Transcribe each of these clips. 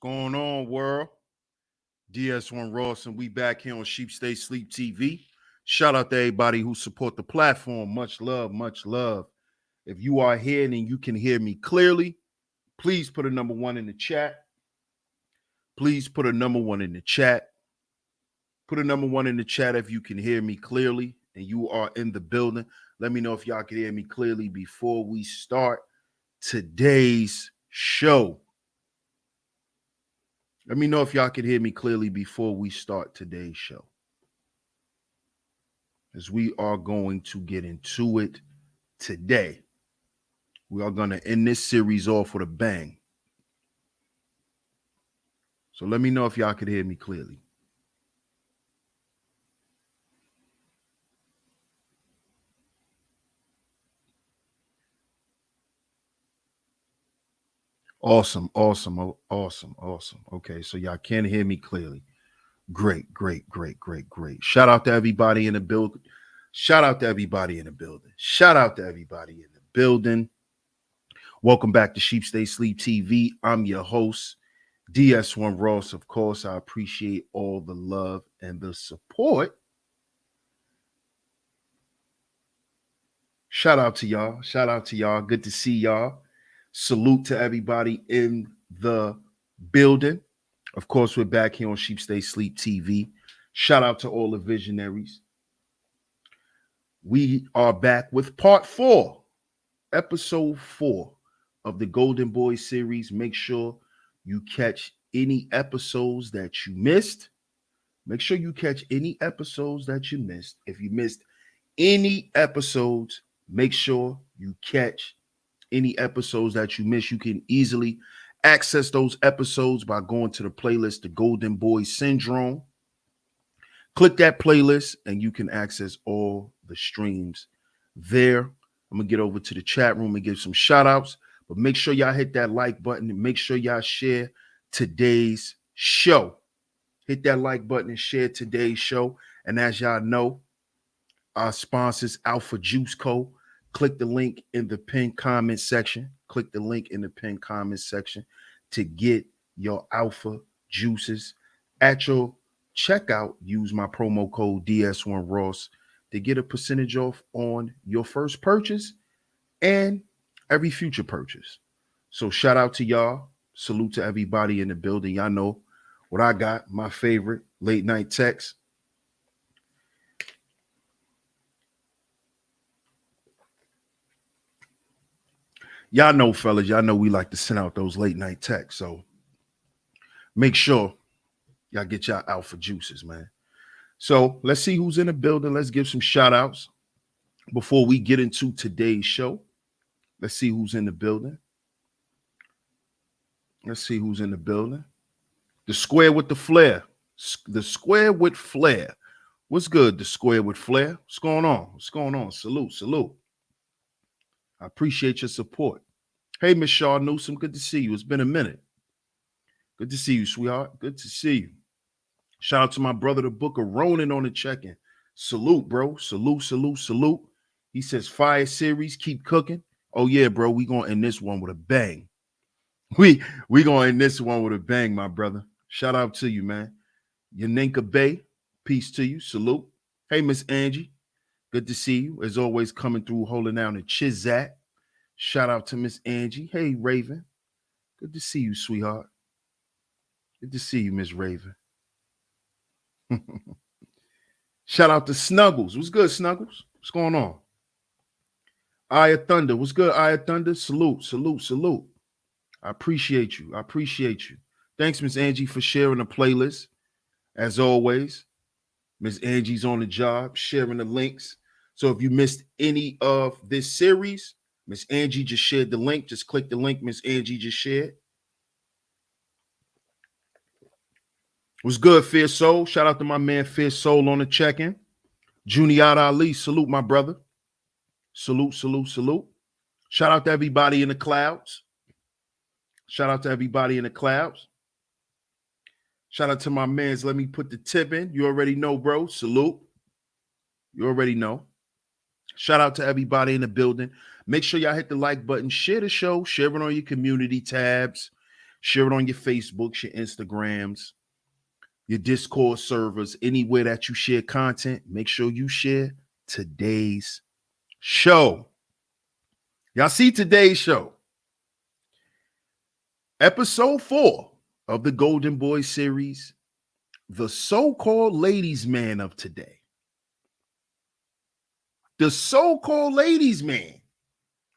going on, world? DS1 Ross, and we back here on Sheep Stay Sleep TV. Shout out to everybody who support the platform. Much love, much love. If you are here and you can hear me clearly, please put a number one in the chat. Please put a number one in the chat. Put a number one in the chat if you can hear me clearly and you are in the building. Let me know if y'all can hear me clearly before we start today's show. Let me know if y'all can hear me clearly before we start today's show, as we are going to get into it today. We are going to end this series off with a bang. So let me know if y'all can hear me clearly. Awesome. Okay, so y'all can hear me clearly. Great. Shout out to everybody in the building. Welcome back to Sheep Stay Sleep TV. I'm your host, DS1 Ross. Of course, I appreciate all the love and the support. Shout out to y'all. Good to see y'all. Salute to everybody in the building. Of course, we're back here on Sheep Stay Sleep TV. Shout out to all the visionaries. We are back with part 4, episode 4 of the Golden Boy series. Make sure you catch any episodes that you missed. If you missed any episodes, make sure you catch any episodes that you missed. You can easily access those episodes by going to the playlist, The Golden Boy Syndrome. Click that playlist and you can access all the streams there. I'm going to get over to the chat room and give some shout outs, but make sure y'all hit that like button and make sure y'all share today's show. Hit that like button and share today's show. And as y'all know, our sponsors, Alpha Juice Co. Click the link in the pinned comment section. To get your Alpha Juices. At your checkout, use my promo code DS1 Ross to get a percentage off on your first purchase and every future purchase. So shout out to y'all. Salute to everybody in the building. Y'all know what I got. My favorite late night text. Y'all know, fellas, we like to send out those late night texts. So make sure y'all get y'all Alpha Juices, man. So let's see who's in the building. Let's give some shout outs before we get into today's show. Let's see who's in the building. The square with the flair. What's good, the square with flair? What's going on? Salute. I appreciate your support. Hey, Miss Shaw Newsom, good to see you. It's been a minute. Good to see you, sweetheart. Good to see you. Shout out to my brother, the Booker Ronan, on the check-in. Salute, bro. Salute. He says, fire series, keep cooking. Oh, yeah, bro. We going to end this one with a bang. We going to end this one with a bang, my brother. Shout out to you, man. Yaninka Bay, peace to you. Salute. Hey, Miss Angie. Good to see you. As always, coming through, holding down the Chizat. Shout out to Miss Angie. Hey, Raven. Good to see you, sweetheart. Good to see you, Miss Raven. Shout out to Snuggles. What's good, Snuggles? What's going on? Eye of Thunder. What's good, Eye of Thunder? Salute. I appreciate you. Thanks, Miss Angie, for sharing the playlist. As always, Miss Angie's on the job, sharing the links. So if you missed any of this series, Miss Angie just shared the link. Just click the link Miss Angie just shared. What's good, Fierce Soul? Shout out to my man Fierce Soul on the check-in. Junior Ali, salute, my brother. Salute. Shout out to everybody in the clouds. Shout out to my mans. Let me put the tip in. You already know, bro. Salute. You already know. Shout out to everybody in the building. Make sure y'all hit the like button. Share the show. Share it on your community tabs. Share it on your Facebooks, your Instagrams, your Discord servers, anywhere that you share content. Make sure you share today's show. Y'all see today's show. Episode 4 of the Golden Boy series, the so-called ladies' man of today. The so-called ladies' man.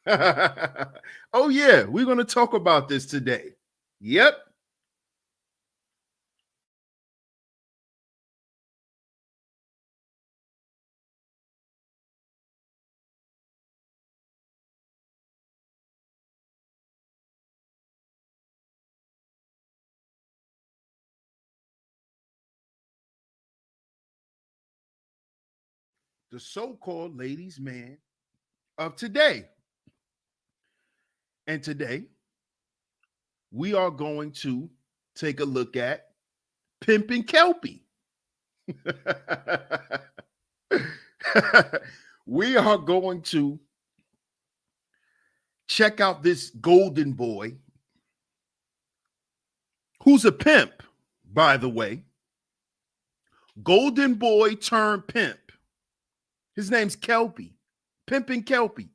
Oh, yeah, we're going to talk about this today. Yep. The so-called ladies' man of today. And today, we are going to take a look at Pimping Kelpy. We are going to check out this golden boy, who's a pimp, by the way. Golden boy turned pimp. His name's Kelpy. Pimping Kelpy.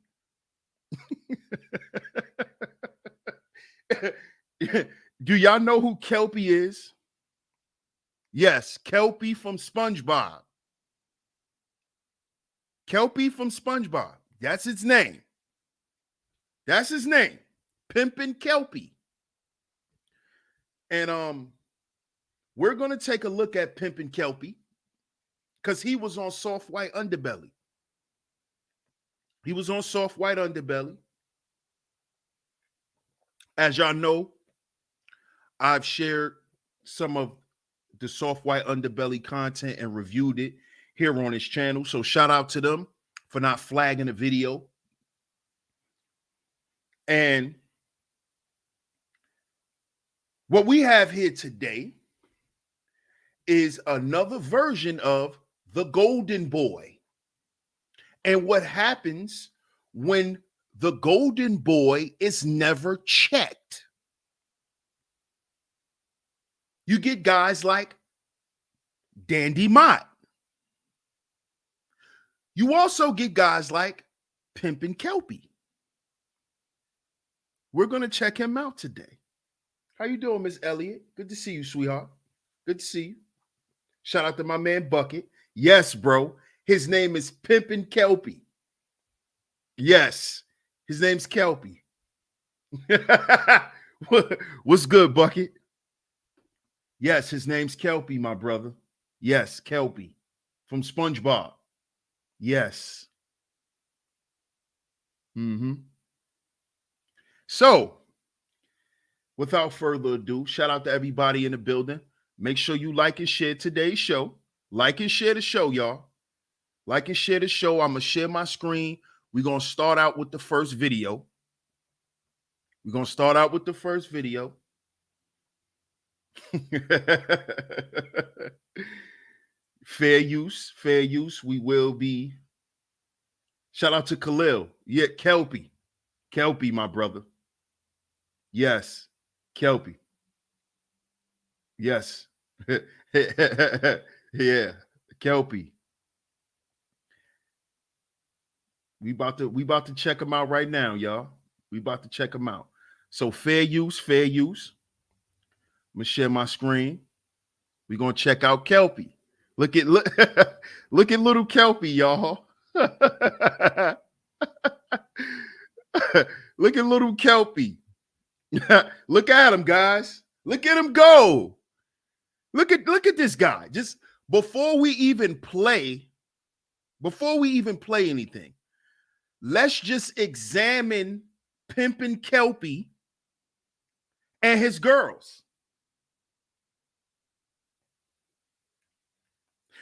Do y'all know who Kelpy is? Yes, Kelpy from SpongeBob. Kelpy from SpongeBob. That's its name. That's his name. Pimpin' Kelpy. And we're going to take a look at Pimpin' Kelpy because he was on Soft White Underbelly. He was on Soft White Underbelly. As y'all know, I've shared some of the Soft White Underbelly content and reviewed it here on his channel. So shout out to them for not flagging the video. And what we have here today is another version of the Golden Boy and what happens when the Golden Boy is never checked. You get guys like Dandy Mott. You also get guys like Pimpin' Kelpy. We're going to check him out today. How you doing, Miss Elliott? Good to see you, sweetheart. Good to see you. Shout out to my man Bucket. Yes, bro. His name is Pimpin' Kelpy. Yes, his name's Kelpy. What's good, Bucket? Yes, his name's Kelpy, my brother. Yes, Kelpy from SpongeBob. Yes. So, without further ado, shout out to everybody in the building. Make sure you like and share today's show. Like and share the show, y'all. Like and share the show. I'm going to share my screen. We're going to start out with the first video. Fair use. We will be. Shout out to Khalil. Yeah, Kelpy. Kelpy, my brother. Yes, Kelpy. Yes. Yeah, Kelpy. We about to check him out right now, y'all. We about to check him out. So fair use. I'm gonna share my screen. We're gonna check out Kelpy. Look at little Kelpy, y'all. Look at little Kelpy. Look at him, guys. Look at him go. Look at this guy. Just before we even play anything, let's just examine Pimpin' Kelpy and his girls.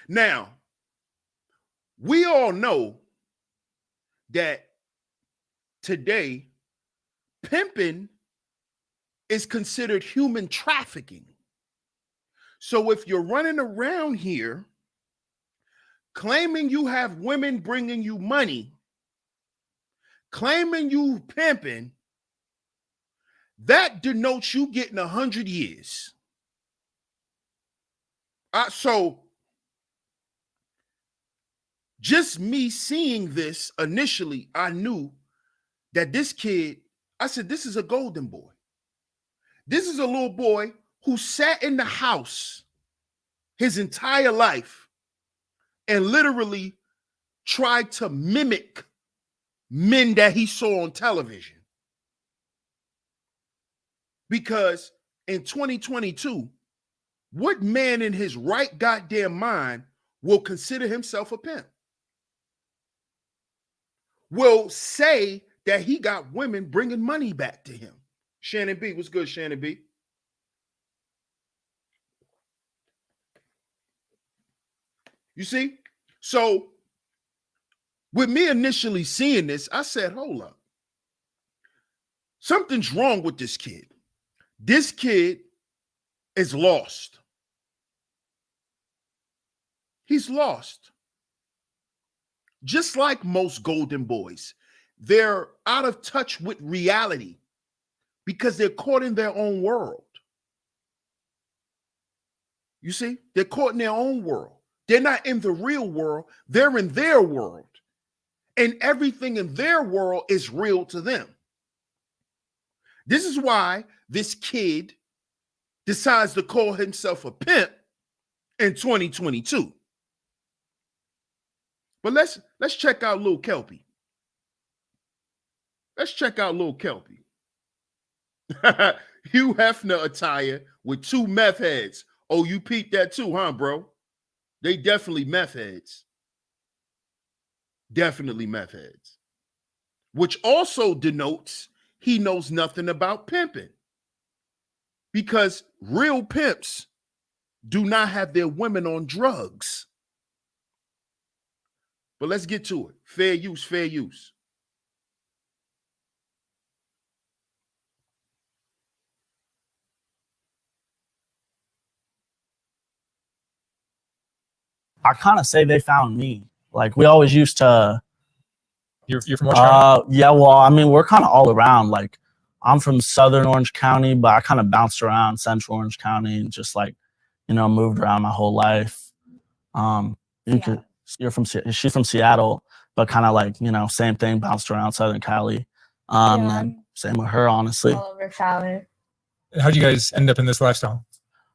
Now, we all know that today, pimping is considered human trafficking. So if you're running around here claiming you have women bringing you money, claiming you pimping, that denotes you getting 100 years. So just me seeing this initially, I knew that this kid, I said, this is a golden boy. This is a little boy who sat in the house his entire life and literally tried to mimic men that he saw on television. Because in 2022, what man in his right goddamn mind will consider himself a pimp? Will say that he got women bringing money back to him. Shannon B, what's good, Shannon B? You see? So with me initially seeing this, I said, hold up. Something's wrong with this kid. This kid is lost. He's lost. Just like most golden boys, they're out of touch with reality because they're caught in their own world. You see, they're caught in their own world. They're not in the real world. They're in their world. And everything in their world is real to them. This is why this kid decides to call himself a pimp in 2022. But let's check out Lil Kelpy. Let's check out Lil Kelpy. Hugh Hefner attire with 2 meth heads. Oh, you peeped that too, huh, bro? They definitely meth heads. Definitely meth heads. Which also denotes he knows nothing about pimping. Because real pimps do not have their women on drugs. But let's get to it. Fair use, fair use. I kind of say they found me. Like we always used to. You're from Orange County? Yeah, well, I mean, we're kind of all around. Like I'm from Southern Orange County, but I kind of bounced around Central Orange County and just like, moved around my whole life. She's from Seattle, but kind of like, same thing, bounced around Southern Cali. And same with her, honestly. All over Cali. How'd you guys end up in this lifestyle?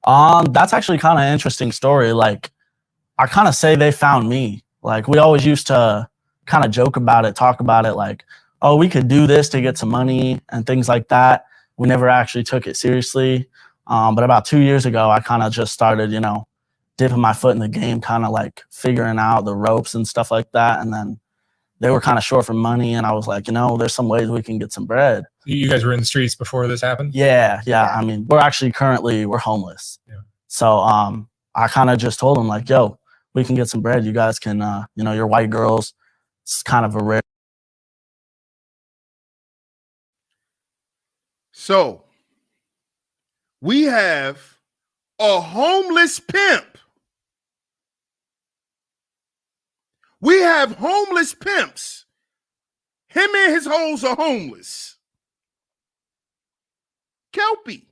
That's actually kind of an interesting story. Like I kind of say they found me. Like we always used to kind of joke about it, talk about it, like, oh, we could do this to get some money and things like that. We never actually took it seriously. But about 2 years ago, I kind of just started, dipping my foot in the game, kind of like figuring out the ropes and stuff like that. And then they were kind of short for money. And I was like, there's some ways we can get some bread. You guys were in the streets before this happened? Yeah. I mean, we're homeless. Yeah. So I kind of just told them like, yo, we can get some bread. You guys can, you're white girls. It's kind of a rare. So we have a homeless pimp. We have homeless pimps. Him and his hoes are homeless. Kelpy.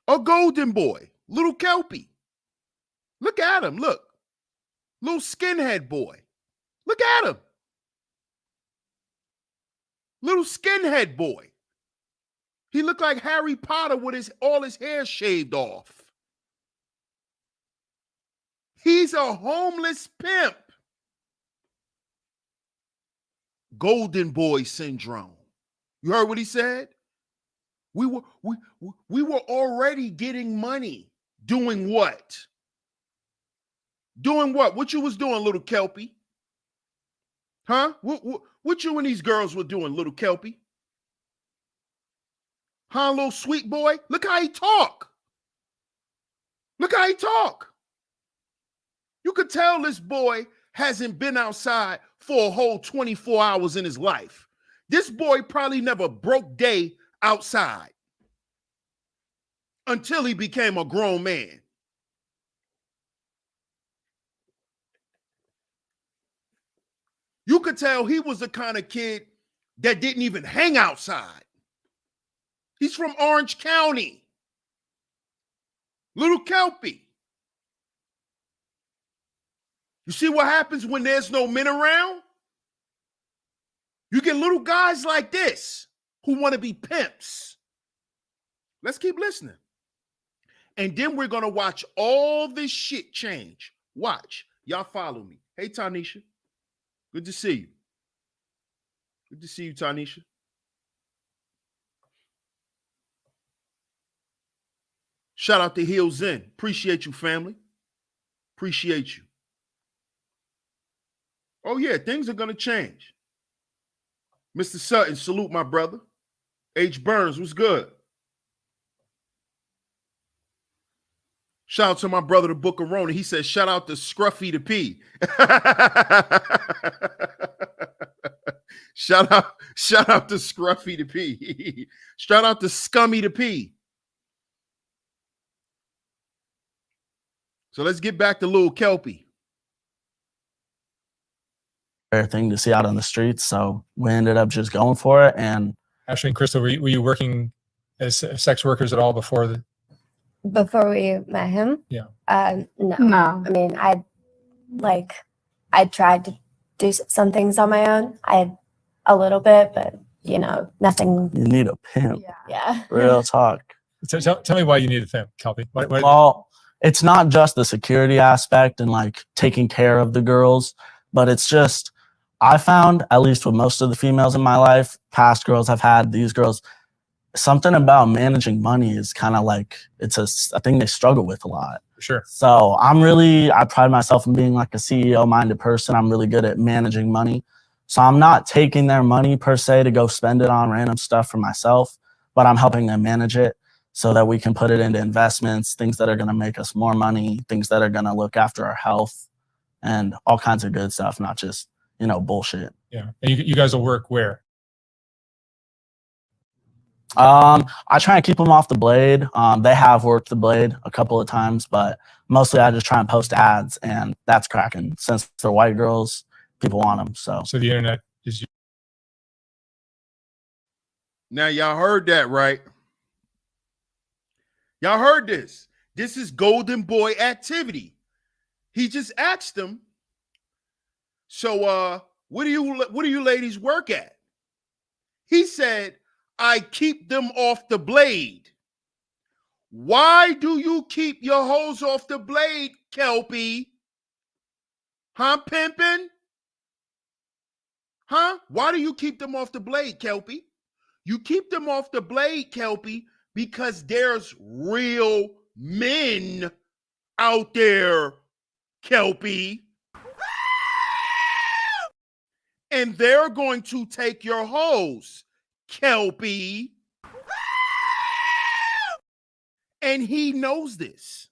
A golden boy. Little Kelpy. Look at him. Look. Little skinhead boy. Look at him. Little skinhead boy. He looked like Harry Potter with all his hair shaved off. He's a homeless pimp. Golden boy syndrome. You heard what he said? We were already getting money. Doing what? Doing what? What you was doing, little Kelpy? Huh? What you and these girls were doing, little Kelpy? Huh, little sweet boy? Look how he talk. Look how he talk. You could tell this boy hasn't been outside for a whole 24 hours in his life. This boy probably never broke day outside until he became a grown man. You could tell he was the kind of kid that didn't even hang outside. He's from Orange County. Little Kelpy. You see what happens when there's no men around? You get little guys like this who want to be pimps. Let's keep listening. And then we're going to watch all this shit change. Watch. Y'all follow me. Hey, Tanisha. Good to see you. Good to see you, Tanisha. Shout out to Hill Zen. Appreciate you, family. Appreciate you. Oh, yeah, things are going to change. Mr. Sutton, salute my brother. H. Burns, what's good? Shout out to my brother, the Book of Rona. He says, shout out to Scruffy the P. Shout out to Scruffy the P. Shout out to Scummy the P. So let's get back to little Kelpy. Thing to see out on the streets, so we ended up just going for it. And Ashley and Crystal, were you working as sex workers at all before we met him? Yeah. No. I mean, I tried to do some things on my own. I had a little bit, but nothing. you need a pimp. Yeah. Real talk. So tell me why you need a pimp, Kelpy. Why, Well, it's not just the security aspect and like taking care of the girls, but it's just, I found, at least with most of the females in my life, past girls I've had, these girls, something about managing money is kind of like, it's a thing they struggle with a lot. Sure. So I pride myself in being like a CEO-minded person. I'm really good at managing money. So I'm not taking their money per se to go spend it on random stuff for myself, but I'm helping them manage it so that we can put it into investments, things that are going to make us more money, things that are going to look after our health, and all kinds of good stuff, not just, bullshit. Yeah. And you guys will work where? I try and keep them off the blade. They have worked the blade a couple of times, but mostly I just try and post ads, and that's cracking. Since they're white girls, people want them. So the internet is. Now, y'all heard that, right? Y'all heard this. This is Golden Boy activity. He just asked them, so what do you ladies work at? He said, I keep them off the blade. Why do you keep your hoes off the blade, Kelpy? Huh, Pimpin? Huh? Why do you keep them off the blade, Kelpy? You keep them off the blade, Kelpy, because there's real men out there, Kelpy. And they're going to take your hoes, Kelpy. And he knows this.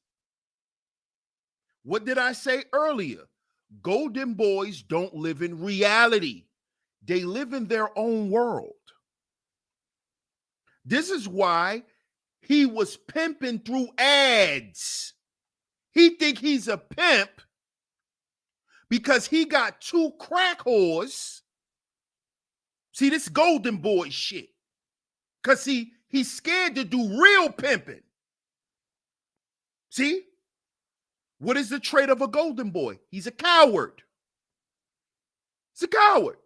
What did I say earlier? Golden boys don't live in reality. They live in their own world. This is why he was pimping through ads. He think he's a pimp because he got 2 crack whores. See, this golden boy shit. Because he's scared to do real pimping. See? What is the trait of a golden boy? He's a coward. He's a coward.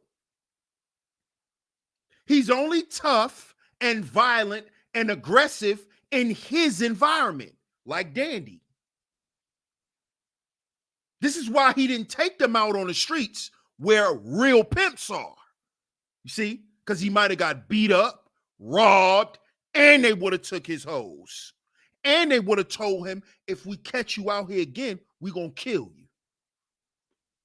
He's only tough and violent and aggressive in his environment, like Dandy. This is why he didn't take them out on the streets where real pimps are. You see? Because he might have got beat up, robbed, and they would have took his hoes. And they would have told him, if we catch you out here again, we're going to kill you.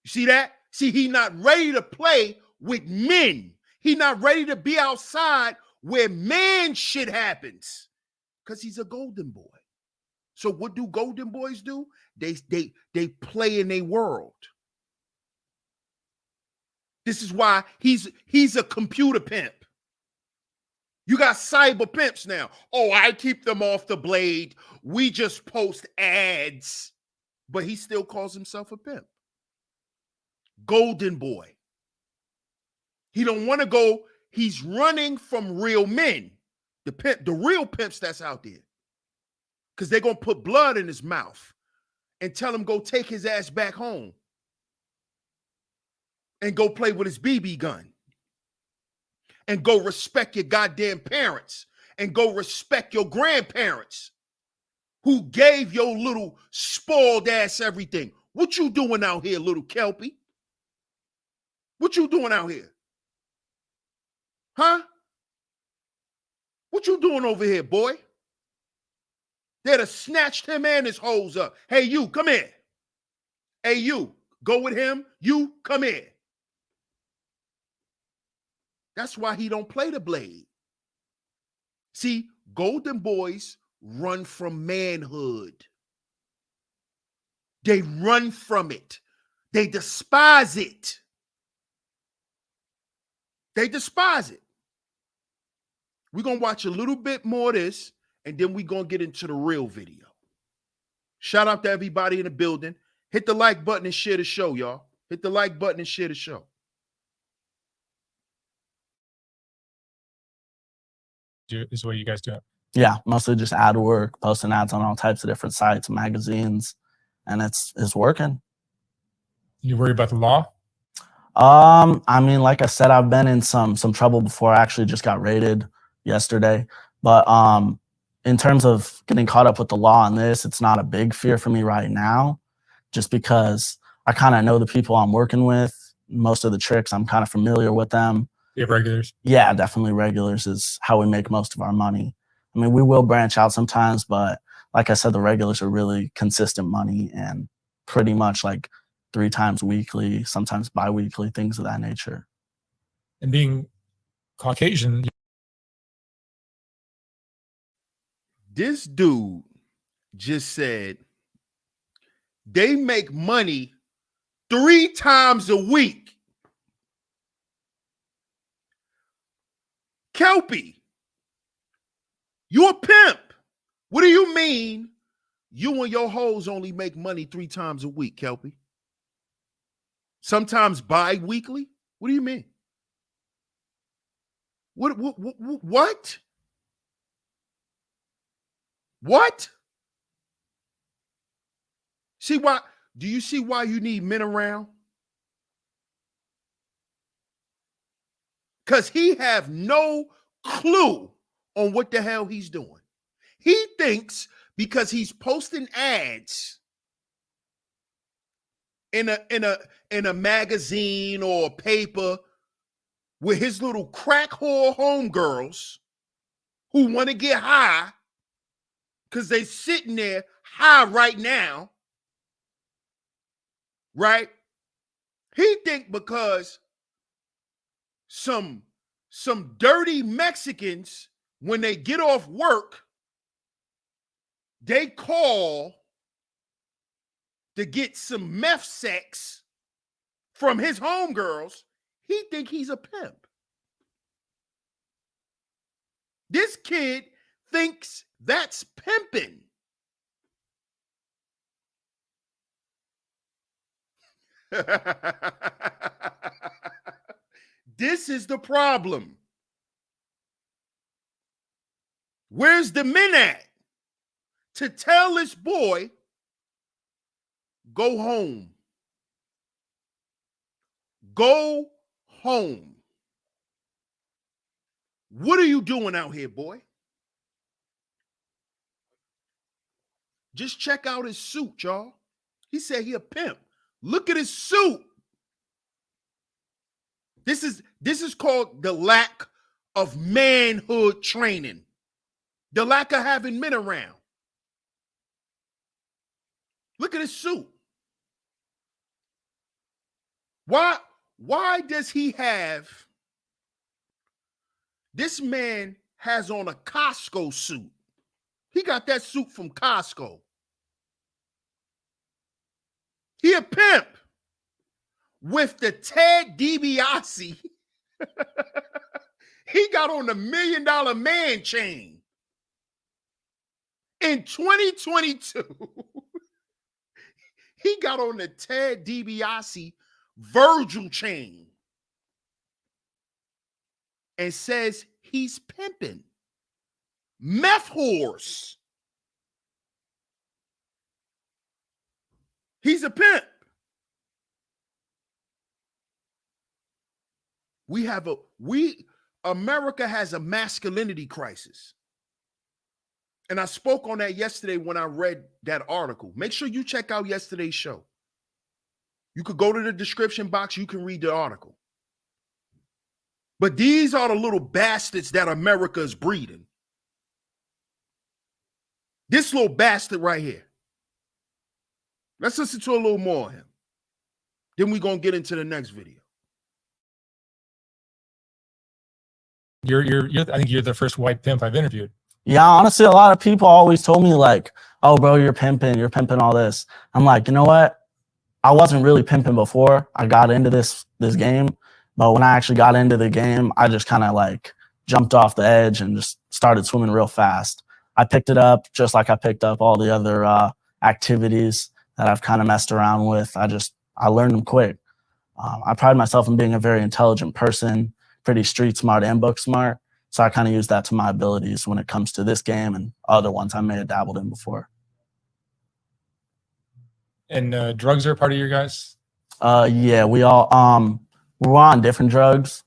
You see that? See, he not ready to play with men. He not ready to be outside where man shit happens. Because he's a golden boy. So what do golden boys do? They play in their world. This is why he's a computer pimp. You got cyber pimps now. Oh, I keep them off the blade. We just post ads. But he still calls himself a pimp. Golden boy. He don't want to go. He's running from real men. The pimp, the real pimps that's out there. Because they're going to put blood in his mouth and tell him go take his ass back home and go play with his BB gun and go respect your goddamn parents and go respect your grandparents who gave your little spoiled ass everything. What you doing out here, little Kelpy? What you doing out here? Huh? What you doing over here, boy? They'd have snatched him and his hoes up. Hey, you, come here. Hey, you, go with him. You, come here. That's why he don't play the blade. See, golden boys run from manhood. They run from it. They despise it. They despise it. We're going to watch a little bit more of this, and then we're going to get into the real video. Shout out to everybody in the building. Hit the like button and share the show, y'all. Hit the like button and share the show. Is what you guys do. Yeah, mostly just ad work, posting ads on all types of different sites, magazines, and it's working. You worry about the law? I mean, like I said, I've been in some trouble before. I actually just got raided yesterday. But in terms of getting caught up with the law on this, it's not a big fear for me right now, just because I kind of know the people I'm working with. Most of the tricks, I'm kind of familiar with them. You have regulars? Yeah, definitely regulars is how we make most of our money. I mean, we will branch out sometimes, but like I said, the regulars are really consistent money and pretty much like 3 times weekly, sometimes bi-weekly, things of that nature. And being Caucasian. This dude just said they make money 3 times a week. Kelpy, you a pimp. What do you mean you and your hoes only make money 3 times a week, Kelpy? Sometimes bi-weekly? What do you mean? What? What? See why? Do you see why you need men around? Because he have no clue on what the hell he's doing. He thinks because he's posting ads in a magazine or a paper with his little crack whore homegirls who want to get high because they sitting there high right now, right? He think because some dirty Mexicans, when they get off work, they call to get some meth sex from his homegirls. He think he's a pimp. This kid thinks that's pimping. This is the problem. Where's the men at to tell this boy, go home? Go home. What are you doing out here, boy? Just check out his suit, y'all. He said he a pimp. Look at his suit. This is called the lack of manhood training. The lack of having men around. Look at his suit. Why does he have, this man has on a Costco suit. He got that suit from Costco. He a pimp with the Ted DiBiase. He got on the $1 Million Man chain. In 2022, he got on the Ted DiBiase Virgil chain and says he's pimping. meth whores. He's a pimp. America has a masculinity crisis. And I spoke on that yesterday when I read that article. Make sure you check out yesterday's show. You could go to the description box. You can read the article. But these are the little bastards that America is breeding. This little bastard right here. Let's listen to a little more of him. Then we're going to get into the next video. I think you're the first white pimp I've interviewed. Yeah, honestly, a lot of people always told me like, oh, bro, you're pimping all this. I'm like, you know what? I wasn't really pimping before I got into this game. But when I actually got into the game, I just kind of like jumped off the edge and just started swimming real fast. I picked it up just like I picked up all the other activities that I've kind of messed around with. I learned them quick. I pride myself in being a very intelligent person, pretty street smart and book smart. So I kind of use that to my abilities when it comes to this game and other ones I may have dabbled in before. And drugs are a part of your guys? Yeah, we're on different drugs.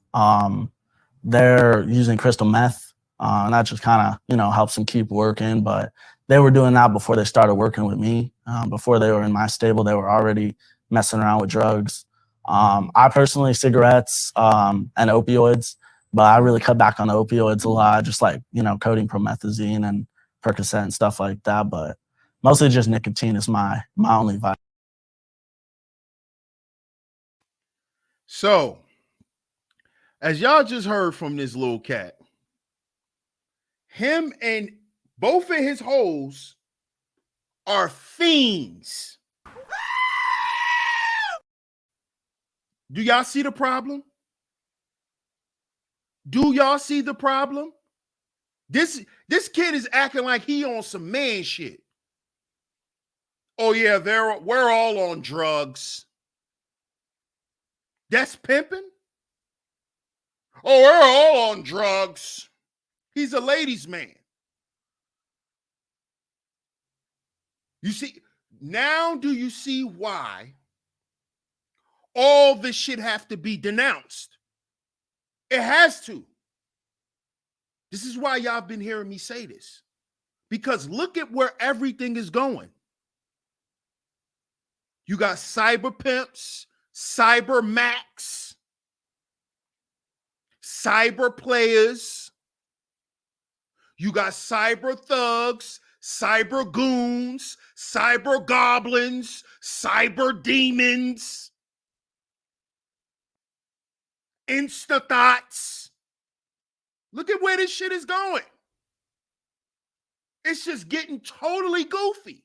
They're using crystal meth, and that just kind of, helps them keep working. But they were doing that before they started working with me. Before they were in my stable, they were already messing around with drugs. I personally, cigarettes and opioids, but I really cut back on the opioids a lot, just like, codeine, promethazine, and Percocet and stuff like that. But mostly just nicotine is my only vice. So, as y'all just heard from this little cat, him and both of his hoes are fiends. Do y'all see the problem? Do y'all see the problem? This kid is acting like he on some man shit. Oh yeah, we're all on drugs. That's pimping? Oh, we're all on drugs. He's a ladies' man. You see, now do you see why all this shit have to be denounced? It has to. This is why y'all been hearing me say this. Because look at where everything is going. You got cyber pimps, cyber max, cyber players. You got cyber thugs, cyber goons, cyber goblins, cyber demons, insta thoughts. Look at where this shit is going. It's just getting totally goofy.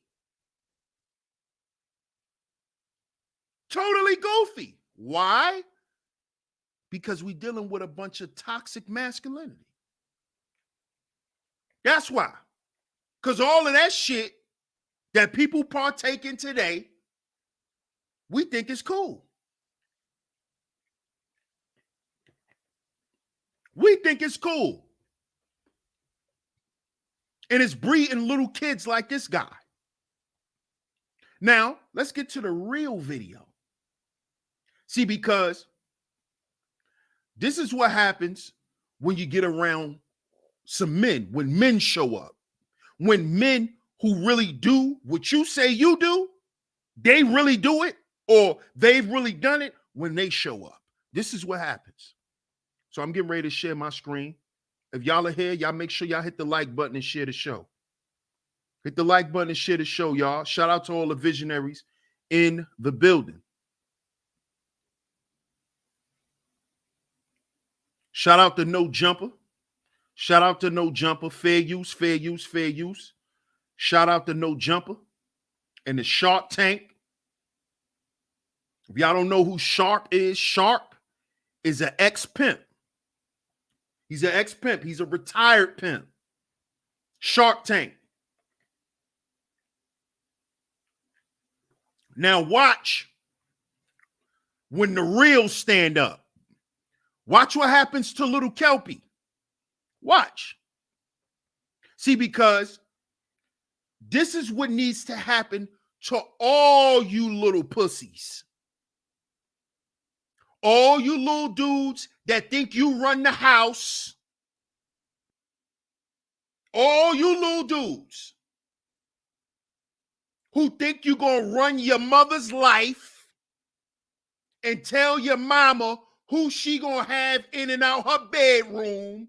Totally goofy. Why? Because we're dealing with a bunch of toxic masculinity. That's why. Because all of that shit that people partake in today, we think is cool. We think it's cool. And it's breeding little kids like this guy. Now, let's get to the real video. See, because this is what happens when you get around some men, when men show up. When men who really do what you say you do, they really do it, or they've really done it when they show up. This is what happens. So I'm getting ready to share my screen. If y'all are here, y'all make sure y'all hit the like button and share the show. Hit the like button and share the show, y'all. Shout out to all the visionaries in the building. Shout out to No Jumper. Shout out to No Jumper. Fair use, fair use, fair use. Shout out to No Jumper and the Shark Tank. If y'all don't know who Shark is an ex-pimp. He's an ex-pimp. He's a retired pimp. Shark Tank. Now watch when the reals stand up. Watch what happens to little Kelpy. Watch. See, because this is what needs to happen to all you little pussies. All you little dudes that think you run the house. All you little dudes who think you're going to run your mother's life and tell your mama who she going to have in and out her bedroom,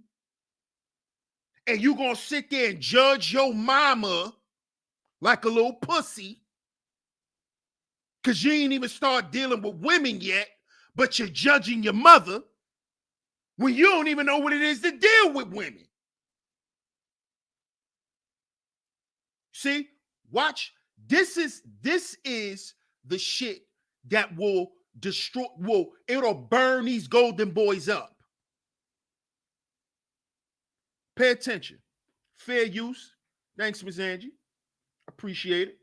and you going to sit there and judge your mama like a little pussy because you ain't even start dealing with women yet, but you're judging your mother when you don't even know what it is to deal with women. See, watch. This is the shit that will destroy, it'll burn these golden boys up. Pay attention. Fair use. Thanks, Ms. Angie. Appreciate it.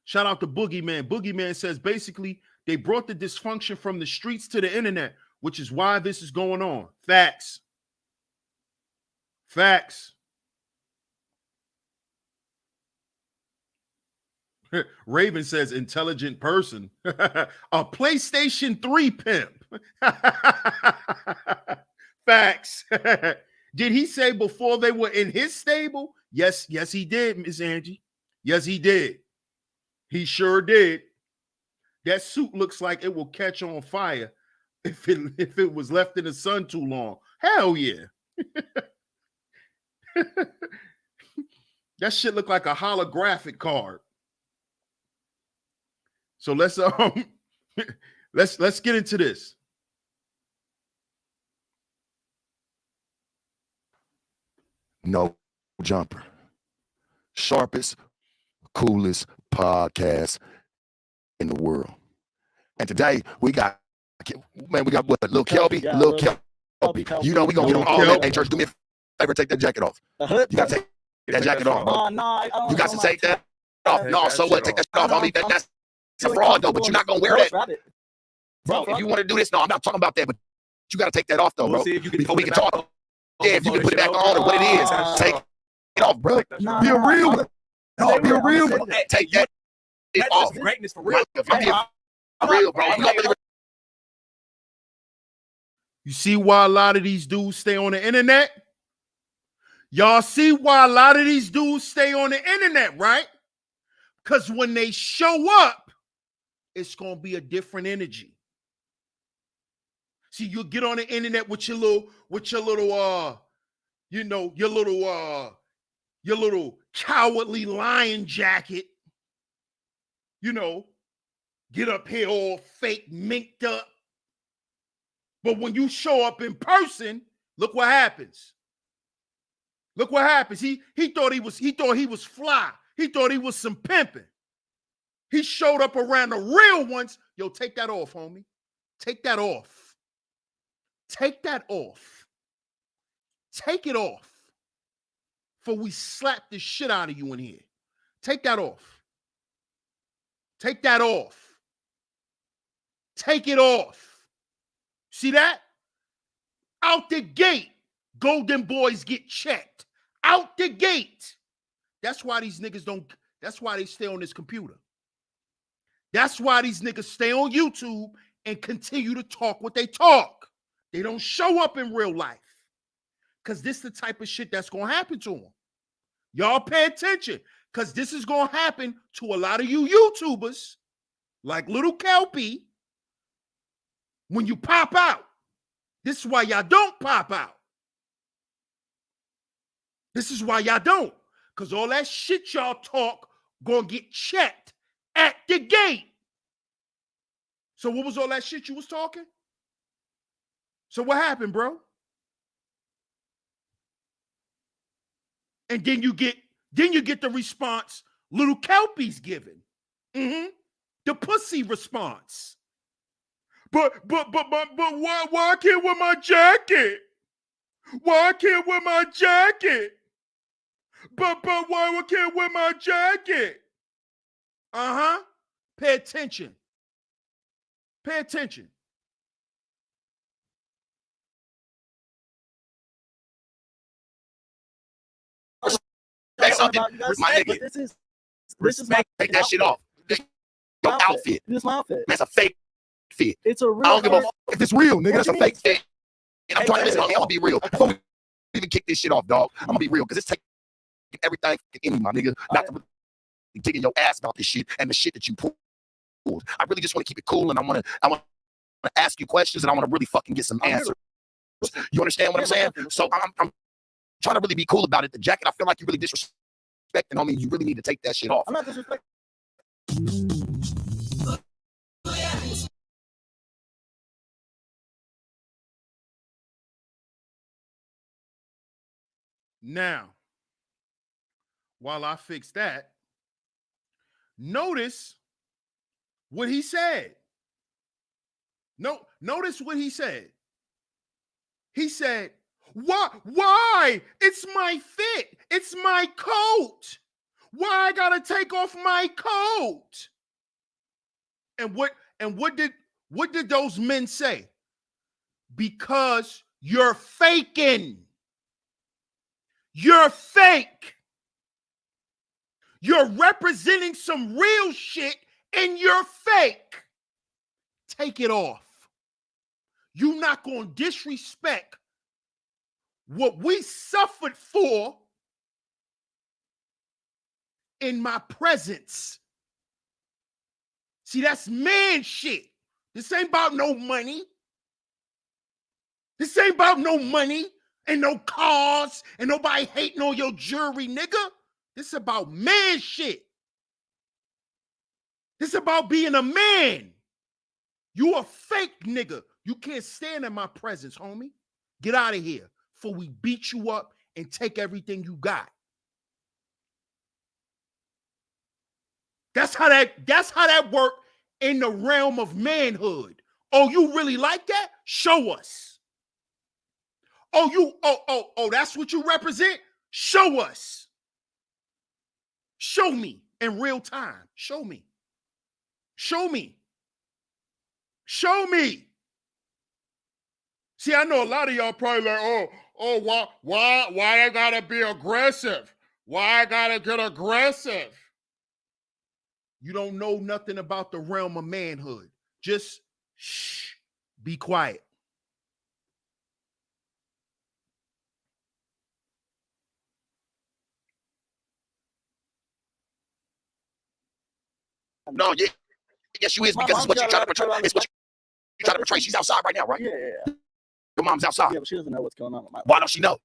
Shout out to Boogeyman. Boogeyman says basically they brought the dysfunction from the streets to the internet, which is why this is going on. Facts. Facts. Raven says intelligent person. A PlayStation 3 pimp. Facts. Did he say before they were in his stable? Yes, he did, Miss Angie. Yes, he did. He sure did. That suit looks like it will catch on fire if it was left in the sun too long. Hell yeah. That shit look like a holographic card. So let's get into this. No jumper. Sharpest, coolest podcast in the world. And today we got what? Little Kelpy? Little Kelpy. You know we gonna get on all that. Hey, church, do me a favor, take that jacket off. You gotta take that jacket off, bro. You got to take that off. No, so what? Take that shit off on me. That's a fraud, though, but you're not going to wear that. Bro, if you want to do this, no, I'm not talking about that, but you got to take that off, though, bro. Before we can talk. Yeah, if you can put it back on or what it is, take it off, bro. Be a real one. No, be a real one. Take that off. Greatness for real. Real, bro. You see why a lot of these dudes stay on the internet? Y'all see why a lot of these dudes stay on the internet, right? Because when they show up, it's going to be a different energy. See, you get on the internet with your little cowardly lion jacket, get up here all fake minked up. But when you show up in person, look what happens. Look what happens. He thought he was fly. He thought he was some pimping. He showed up around the real ones. Yo, take that off, homie. Take that off. Take that off. Take it off. For we slap the shit out of you in here. Take that off. Take that off. Take it off. See that? Out the gate, golden boys get checked. Out the gate. That's why these niggas that's why they stay on this computer. That's why these niggas stay on YouTube and continue to talk what they talk. They don't show up in real life. Because this is the type of shit that's going to happen to them. Y'all pay attention. Because this is going to happen to a lot of you YouTubers, like little Kelpy, when you pop out. This is why y'all don't pop out. This is why y'all don't. Because all that shit y'all talk going to get checked at the gate. So what was all that shit you was talking? So what happened, bro? And then you get the response little Kelpy's giving. The pussy response. But why I can't wear my jacket? Why I can't wear my jacket? But why I can't wear my jacket? Pay attention. Pay attention. something, my nigga. Respect. Take that shit off. Your outfit. This is my outfit. That's a fake fit. It's a real. I don't give a fuck if it's real, nigga. That's a fake fit. And I'm trying to listen. I'm gonna be real. Before we even kick this shit off, dog, I'm gonna be real because it's taking everything in me, my nigga. Not to really digging your ass about this shit and the shit that you pulled. I really just want to keep it cool, and I want to ask you questions, and I want to really fucking get some answers. You understand what I'm saying? So I'm trying to really be cool about it. The jacket, I feel like you really disrespecting on me. You really need to take that shit off. I'm not disrespecting. Now, while I fix that, notice what he said. Notice what he said. He said, Why? It's my fit. It's my coat. Why I gotta take off my coat? And what did those men say? Because you're faking. You're fake. You're representing some real shit and you're fake. Take it off. You're not going to disrespect what we suffered for in my presence. See, that's man shit. This ain't about no money. This ain't about no money and no cars and nobody hating on your jewelry, nigga. This is about man shit. This is about being a man. You a fake nigga. You can't stand in my presence, homie. Get out of here before we beat you up and take everything you got. That's how that worked in the realm of manhood. Oh, you really like that? Show us. Oh, that's what you represent? Show us. Show me in real time. Show me. Show me. Show me. See, I know a lot of y'all probably like, why I gotta be aggressive? Why I gotta get aggressive? You don't know nothing about the realm of manhood. Just shh, be quiet. No, yeah. Yes, you is, because it's what you try to portray. It's what you try to portray. She's outside right now, right? Yeah. Your mom's outside. Yeah, but she doesn't know what's going on with my. Why don't she know?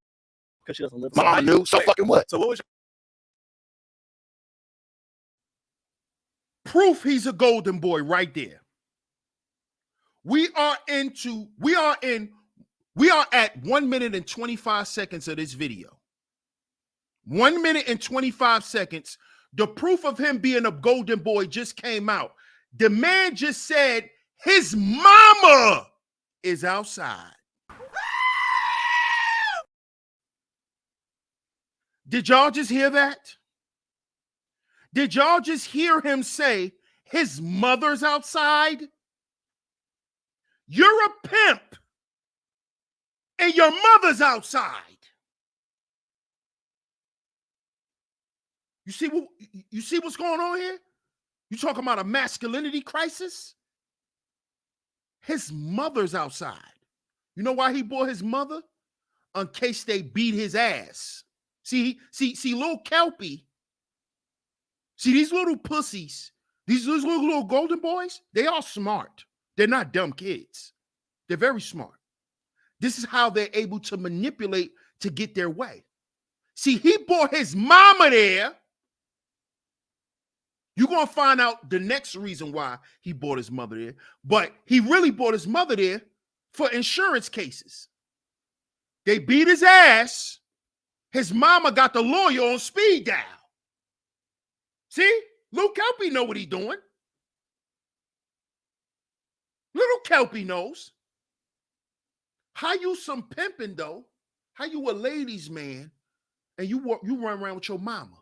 Because she doesn't live. My mama knew. So fucking what? So what was? Proof he's a golden boy right there. We are at 1 minute and 25 seconds of this video. 1 minute and 25 seconds. The proof of him being a golden boy just came out. The man just said his mama is outside. Did y'all just hear that? Did y'all just hear him say his mother's outside? You're a pimp and your mother's outside. You see what's going on here? You talking about a masculinity crisis? His mother's outside. You know why he bought his mother? In case they beat his ass. See, little Kelpy. See, these little pussies, these little golden boys, they are smart. They're not dumb kids. They're very smart. This is how they're able to manipulate to get their way. See, he brought his mama there. You're going to find out the next reason why he brought his mother there. But he really brought his mother there for insurance cases. They beat his ass. His mama got the lawyer on speed dial. See? Little Kelpy know what he doing. Little Kelpy knows. How you some pimping, though? How you a ladies' man and you run around with your mama?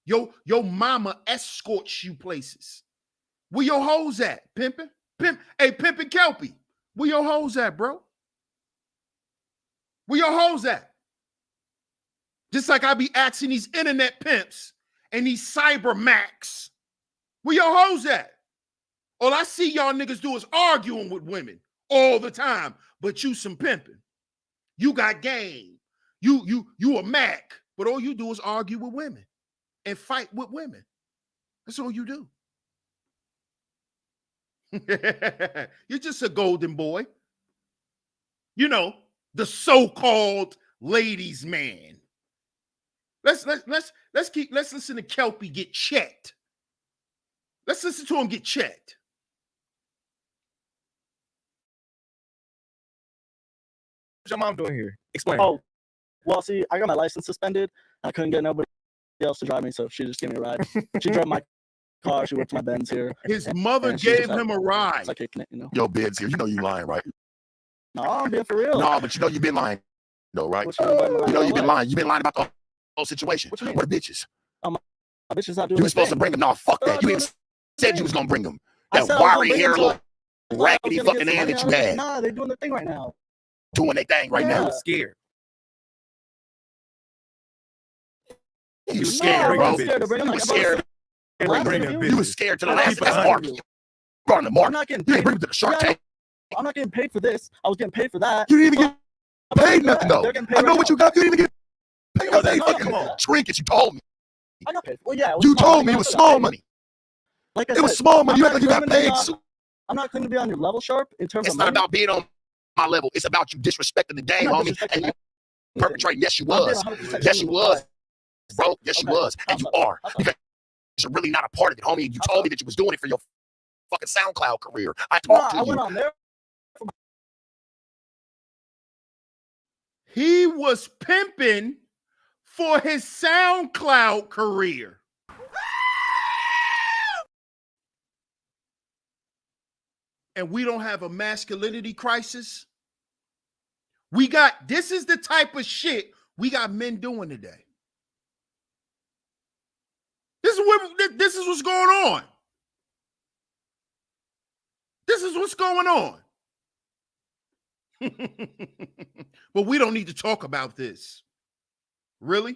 Your mama escorts you places. Where your hoes at, pimping? Hey, pimping Kelpy. Where your hoes at, bro? Where your hoes at? Just like I be asking these internet pimps and these cyber macs, where your hoes at? All I see y'all niggas do is arguing with women all the time, but you some pimping. You got game. You a Mac, but all you do is argue with women and fight with women. That's all you do. You're just a golden boy. You know, the so-called ladies' man. Let's listen to Kelpy get checked. Let's listen to him get checked. What's your mom doing here? Explain. Oh, well, see, I got my license suspended. I couldn't get nobody else to drive me, so she just gave me a ride. She drove my car. She went to my Benz here. His mother and she gave just him a ride. It's like kicking it, you know. Yo, Ben's here. You know you lying, right? No, I'm being for real. No, but you know you've been lying, though, right? What you mean by lying? You know you've been lying. You've been lying about the whole situation. What you mean? Where the bitches? My bitch is not doing You were the supposed to thing. bring them. No, fuck They're that. not You doing even the said you was gonna bring them. I That said I was gonna wiry bring hair, them to little I was raggedy gonna get fucking some hand money that out you of it. had, Nah, they're doing the thing right now. doing their thing right Yeah. now. I was scared. You was No, scared, I bro. wasn't scared to bring them. You Like, was I'm scared. not Bring gonna them do You bitches. was scared to the I'm last not of that gonna market. do. Brought on the I'm market. not getting You didn't paid. bring them to the Shark Yeah, Tank. I'm not getting paid for this. I was getting paid for that. You didn't even get paid nothing, though. They're getting paid I know right what now. you got. You didn't even get paid. You got paid No, no, fucking come on. trinkets. You told me. I got paid. Well, yeah, it was You small told money, me it but was I got small paid. money. Like I It was said, small money. I'm You not act like you got claiming to be paid. on- I'm not claiming to be on your level, Sharp, in terms It's of not money. about being on my level. It's about you disrespecting the game, I'm not homie. disrespecting And you anything. perpetrating. Yes, you I'm being was. 100% Yes, you genuine. was, bro. Yes, you Okay. was. And you How so? are. How so? Because you're really not a part of it, homie. You How told so? me that you was doing it for your fucking SoundCloud career. I No, talked I to went you. on there. He was pimping for his SoundCloud career. And we don't have a masculinity crisis. This is the type of shit we got men doing today. This is what's going on. This is what's going on. But we don't need to talk about this. Really?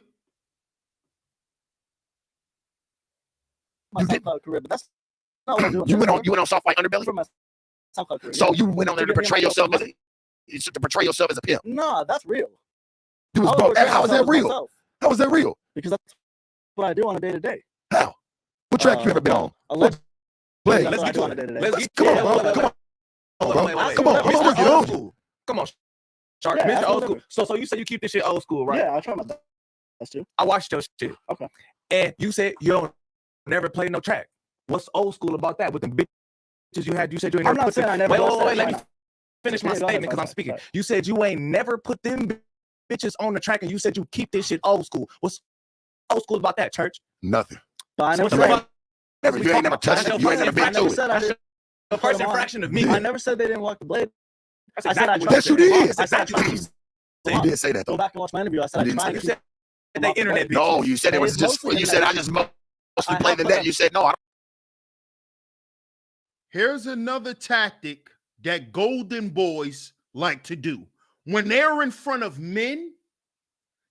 My You did- SoundCloud career, but that's not what I'm doing. You went on Soft White Underbelly. for my SoundCloud career. So yeah. you went on there to To get me portray my yourself fucking as a pimp. Nah, that's real. You was I broke. portray How was that myself as real? myself, How was that real? because that's what I do on a day to day. How? What track you ever been on? Allegedly, Play. that's Let's what I get do to on a it. day to day. Let's get Come on, Yeah, bro. wait, wait, Come wait. on, bro. Come on. Ask I'm me gonna whatever. work it old on. school. Come on, Shark. Yeah, Mr. ask Old me School. So you said you keep this shit old school, right? Yeah, I try my best to. I watched your shit. Okay. And you said you don't never play no track. What's old school about that? With the bitches you had, you said you ain't I'm never not put saying them. I never Wait, was wait, wait, saying let me right finish my Yeah, go ahead, statement because go I'm ahead, speaking. go ahead. You said you ain't never put them bitches on the track, and you said you keep this shit old school. What's old school about that, church? Nothing. But I So never what the said. fuck Never. we You ain't talking never about? touched That's it. your You ain't first never been I never to said it. I did. The first infraction of me. Yeah. I never said they didn't walk the blade. That's I said I exactly tried. Yes, you said. did. That's exactly what you said. You did say that Go though. back and watch my interview. I said I You didn't tried say You to. said they internet bitches. No, you said it was It's just. mostly You said I internet just bitches. mostly I play have the put net. up- You said no. I Here's another tactic that golden boys like to do. When they're in front of men,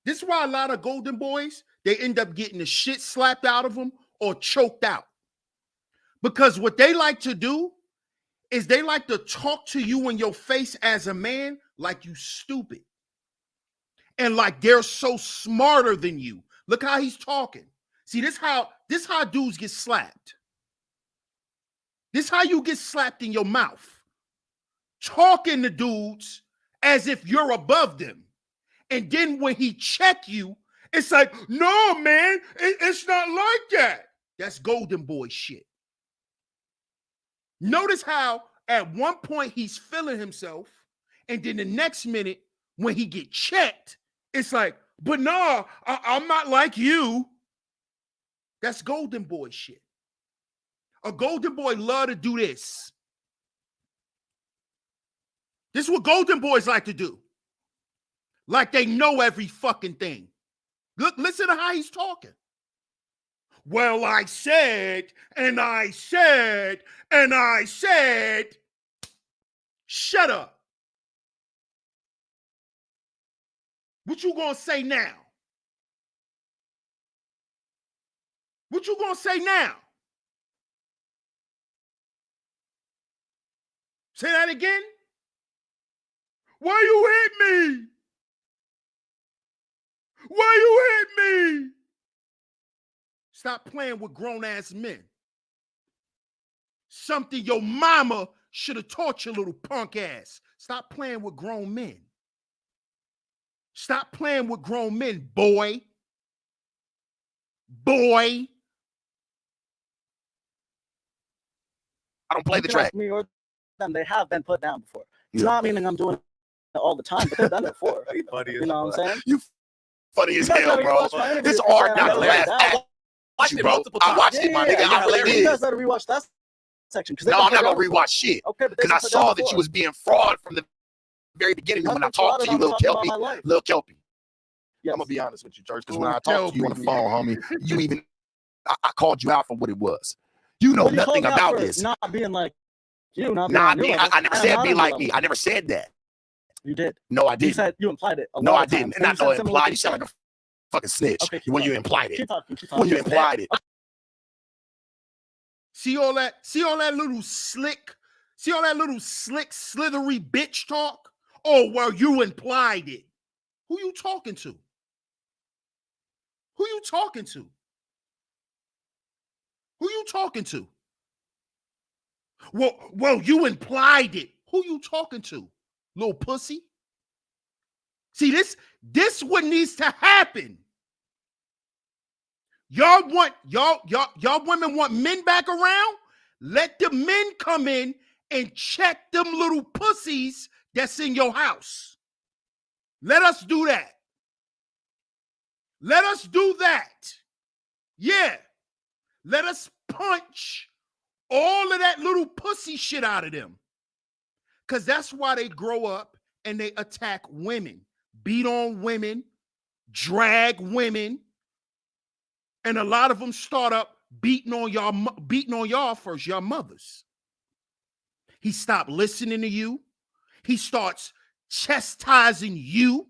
this is why a lot of golden boys, they end up getting the shit slapped out of them or choked out. Because what they like to do is they like to talk to you in your face as a man like you stupid. And like they're so smarter than you. Look how he's talking. See, this how dudes get slapped. This how you get slapped in your mouth. Talking to dudes as if you're above them. And then when he check you, it's like, no, man, it's not like that. That's golden boy shit. Notice how at one point he's feeling himself, and then the next minute when he get checked, it's like, but no, I'm not like you. That's golden boy shit. A golden boy love to do this. This is what golden boys like to do. Like they know every fucking thing. Look, listen to how he's talking. Well, I said, and I said, and I said, shut up. What you gonna say now? What you gonna say now? Say that again? Why you hit me? Why you hit me? Stop playing with grown-ass men. Something your mama should have taught your little punk ass. Stop playing with grown men. Stop playing with grown men, boy. Boy. I don't play the track. Me or them, they have been put down before. It's Yeah. not meaning I'm doing it all the time, but they've done it before. Funny You know what I'm saying? You funny as You guys hell, gotta bro. rewatch my interview. It's hard Yeah, not to yeah, laugh yeah. at Watched you, it bro. multiple I times. watched it, my nigga. yeah, I really hilarious. You did. guys gotta rewatch that section. No, I'm not gonna rewatch shit Okay, but because I saw that you was being fraud from the very beginning. When I talked to you, little Kelpy, I'm gonna be honest with you, Church, because when I talked to you on the phone, homie, you even I called you out for what it was. You know nothing about this. Not being like you, not being, I never said be like me. I never said that. You did. No, I You didn't. said you implied it. No, I didn't. Not no implied. You sound like a fucking snitch Okay, when you implied it. Keep talking. When you implied it. See all that little slick, slithery bitch talk? Oh, well, you implied it. Who you talking to? Who you talking to? Who you talking to? Well, you implied it. Who you talking to? Little pussy? See, this what needs to happen. Y'all women want men back around? Let the men come in and check them little pussies that's in your house. Let us do that. Let us do that. Yeah. Let us punch all of that little pussy shit out of them. Because that's why they grow up and they attack women, beat on women, drag women. And a lot of them start up beating on y'all first, your mothers. He stopped listening to you. He starts chastising you.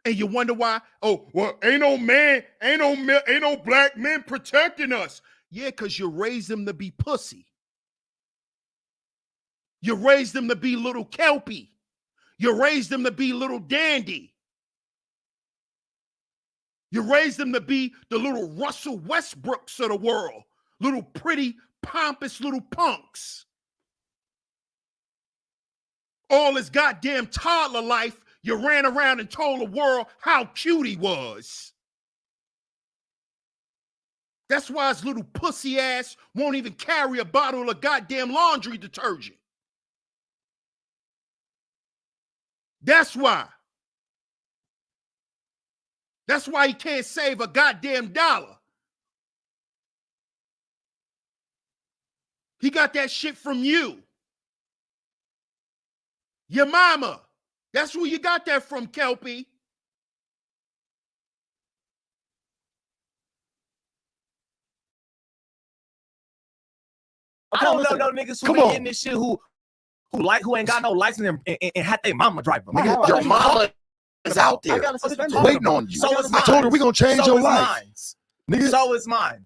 And you wonder why, oh, well, ain't no black men protecting us. Yeah, because you raised them to be pussy. You raised them to be little Kelpy. You raised them to be little Dandy. You raised them to be the little Russell Westbrooks of the world. Little pretty, pompous little punks. All his goddamn toddler life, you ran around and told the world how cute he was. That's why his little pussy ass won't even carry a bottle of goddamn laundry detergent. That's why. That's why he can't save a goddamn dollar. He got that shit from you. Your mama. That's where you got that from, Kelpy. I don't know no niggas who be in this shit who ain't got no license and had their mama drive them. Nigga, your mama is out there waiting on you. So is I told her we gonna change your life. Nigga. So is mine.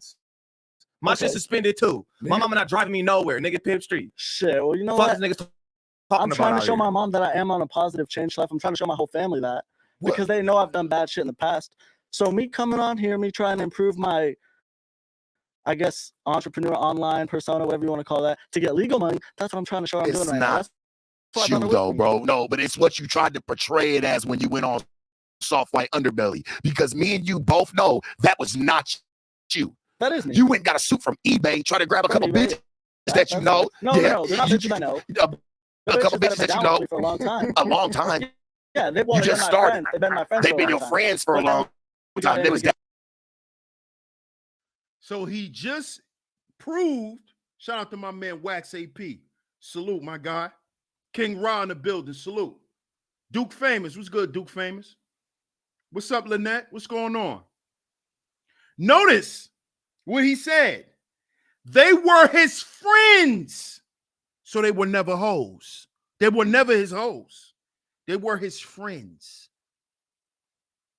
My shit suspended too. Nigga. My mama not driving me nowhere. Nigga, Pimp Street. Shit, well, you know what? Niggas I'm trying to show my mom that I am on a positive change life. I'm trying to show my whole family that because they know I've done bad shit in the past. So me coming on here, me trying to improve my, I guess, entrepreneur online persona, whatever you want to call that, to get legal money. That's what I'm trying to show I'm doing right now. That's you though, bro. No, but it's what you tried to portray it as when you went on Soft White Underbelly. Because me and you both know that was not you. That is me. You went and got a suit from eBay, try to grab a couple bitches that you know. No, they're not bitches I know. A couple bitches that you know for a long time. A long time. Yeah, you just started. They've been my friends. They've been your friends for a long time. So he just proved. Shout out to my man Wax AP. Salute, my guy. King Ra in the building. Salute. Duke Famous. What's good, Duke Famous? What's up, Lynette? What's going on? Notice what he said. They were his friends. So they were never hoes. They were never his hoes. They were his friends.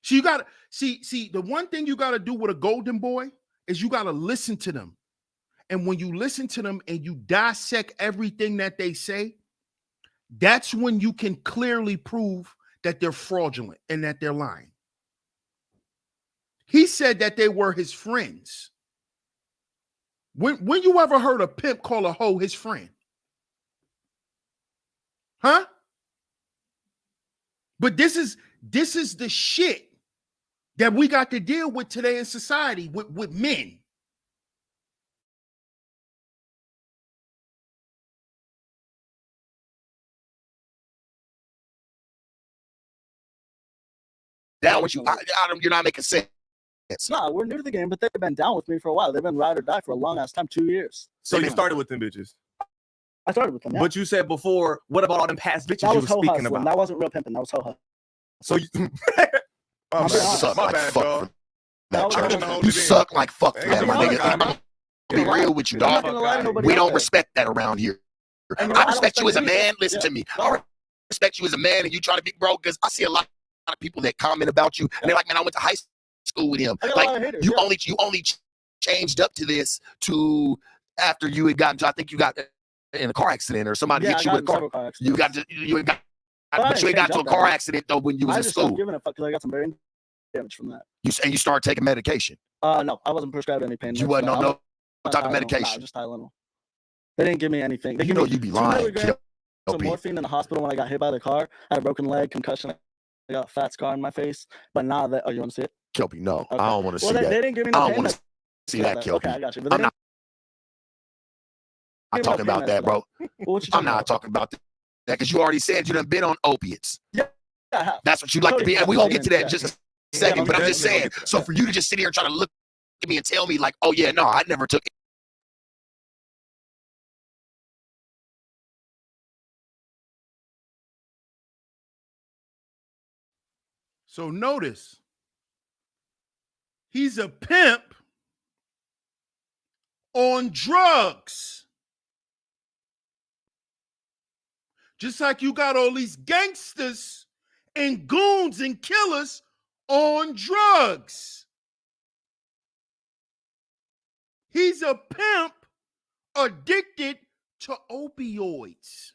So you gotta see the one thing you gotta do with a golden boy is you gotta listen to them. And when you listen to them and you dissect everything that they say, that's when you can clearly prove that they're fraudulent and that they're lying. He said that they were his friends. When you ever heard a pimp call a hoe his friend? Huh? But this is the shit that we got to deal with today in society with men. Down with you. You're not making sense. Nah, we're new to the game, but they've been down with me for a while. They've been ride or die for a long ass time, 2 years. So you started with them bitches. I started with them. Yeah. But you said before, what about all them past bitches that you was were hoe speaking hustling. about? That wasn't real pimping. That was hoe hustling. So you I'm being honest. Suck My like bad, fuck dog. for that, No, George. no, You suck like fuck for Ain't that, my no nigga. fuck, I'm gonna be real with you, I'm not dog. gonna lie to nobody. We out don't there. respect that around here. And I respect you as a anything. man. Listen to me. I respect you as a man, and you try to be bro. Because I see a lot of people that comment about you, and they're like, "Man, I went to high school with him." I got a lot Like of haters, you yeah. only changed up to this to after you had gotten to. I think you got in a car accident or somebody Yeah, hit you I with a car. several car accidents. You got to you ain't got. But I But you ain't didn't got to a change up car that. accident though when you was I in just stopped school. giving a fuck because I got some brain damage from that. You start taking medication. No, I wasn't prescribed any pain. You meds, wasn't so on I'm no on type of Tylenol. medication. Nah, just Tylenol. They didn't give me anything. They You gave know me you be 2 lying. milligrams of Kelpy. morphine in the hospital when I got hit by the car. I had a broken leg, concussion. I got a fat scar on my face. But now that, you want to see it? Kelpy, no, Okay. I don't want to Well, see they that. didn't give me I no don't pain want meds. to see that, Kelpy. Okay, I got you. But they I'm not give me no talking pain about meds that, for bro. Well, what you I'm talking not about? talking about that because you already said you done been on opiates. Yeah, I have. That's what you like to be, and we're gonna get to that in just a second. Yeah, But I'm we just definitely saying. gonna get to that. So for you to just sit here and try to look at me and tell me like, oh yeah, no, I never took it. So notice, he's a pimp on drugs. Just like you got all these gangsters and goons and killers on drugs. He's a pimp addicted to opioids.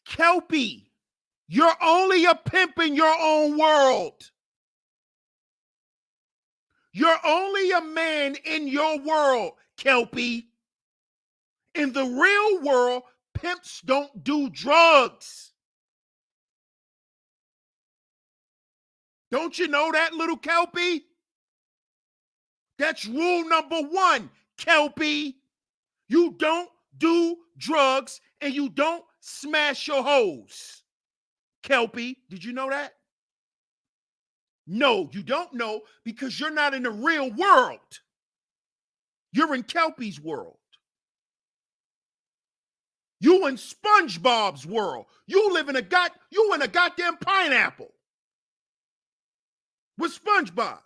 Kelpy, you're only a pimp in your own world. You're only a man in your world, Kelpy. In the real world, pimps don't do drugs. Don't you know that, little Kelpy? That's rule number 1, Kelpy. You don't do drugs and you don't smash your hoes. Kelpy, did you know that? No, you don't know because you're not in the real world. You're in Kelpy's world. You in SpongeBob's world. You live in a goddamn pineapple with SpongeBob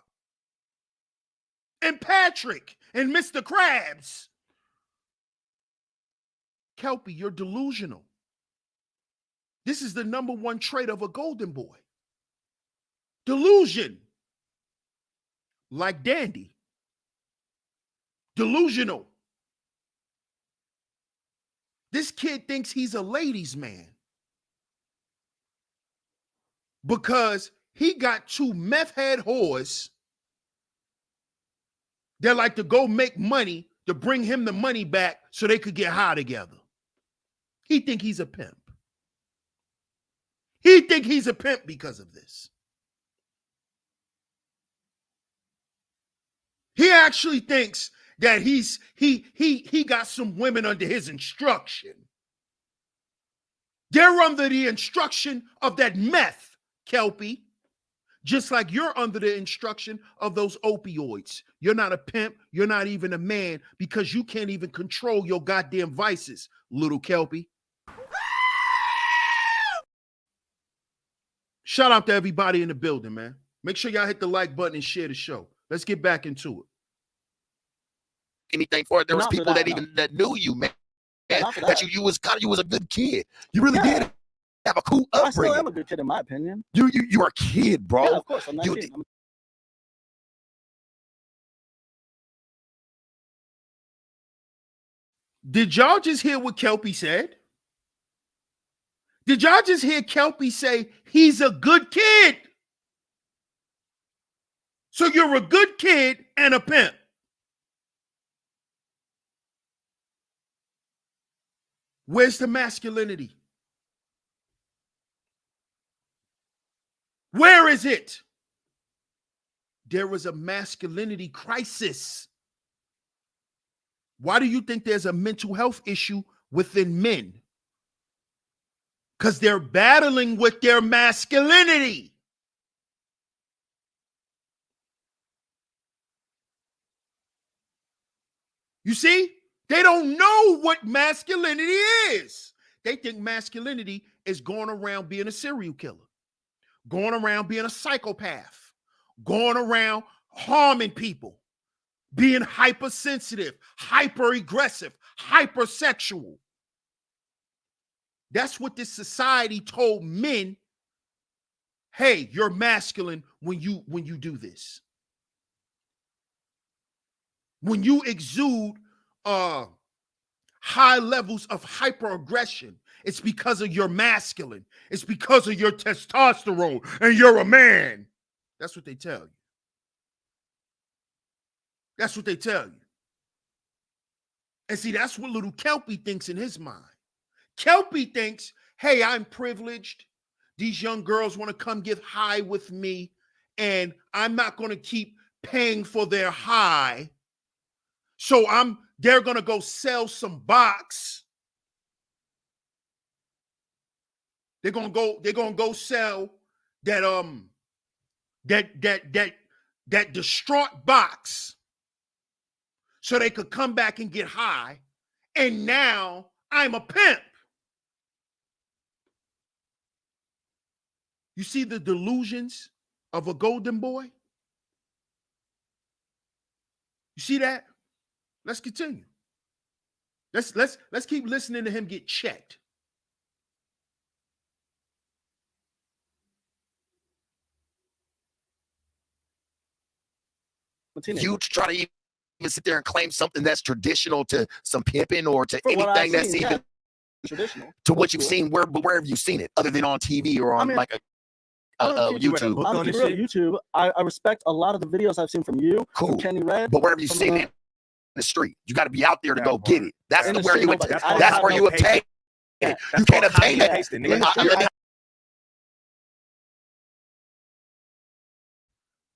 and Patrick and Mr. Krabs. Kelpy, you're delusional. This is the number 1 trait of a golden boy. Delusion. Like Dandy. Delusional. This kid thinks he's a ladies' man because he got 2 meth head whores that like to go make money to bring him the money back so they could get high together. He think he's a pimp. He think he's a pimp because of this. He actually thinks that he got some women under his instruction. They're under the instruction of that meth, Kelpy. Just like you're under the instruction of those opioids. You're not a pimp. You're not even a man because you can't even control your goddamn vices, little Kelpy. Shout out to everybody in the building, man. Make sure y'all hit the like button and share the show. Let's get back into it. Anything for it? There was Not for people that, that no. even that knew you, man. Not for That that. you was a good kid. You really Yeah. did have a cool I still am upbringing. a good kid in my opinion. You're a kid, bro. Yeah, of course. I'm You- 19. Did y'all just hear what Kelpy said? Did y'all just hear Kelpy say he's a good kid? So you're a good kid and a pimp. Where's the masculinity? Where is it? There is a masculinity crisis. Why do you think there's a mental health issue within men? Because they're battling with their masculinity. You see? They don't know what masculinity is. They think masculinity is going around being a serial killer, going around being a psychopath, going around harming people, being hypersensitive, hyper-aggressive, hypersexual. That's what this society told men. Hey, you're masculine when you do this. When you exude high levels of hyperaggression, it's because of your masculine. It's because of your testosterone, and you're a man. That's what they tell you. That's what they tell you. And see, that's what little Kelpy thinks in his mind. Kelpy thinks, hey, I'm privileged. These young girls want to come get high with me, and I'm not going to keep paying for their high. So they're going to go sell some box. They're going to go sell that distraught box so they could come back and get high. And now I'm a pimp. You see the delusions of a golden boy? You see that? Let's continue. Let's keep listening to him get checked. You try to even sit there and claim something that's traditional to some pimping or to For what I've anything that's seen, even traditional. to what you've seen. Where have you seen it other than on TV or on like YouTube? I'm on keep this real shit? YouTube. I respect a lot of the videos I've seen from you, Cool. from Kenny Red. But where have you from seen the- it in the street? You got to be out there to That go part. get it. That's In the where street, you no, obtain. but I don't That's have where no you obtain it. Yeah, You can't obtain that. Pasting, In the nigga. street,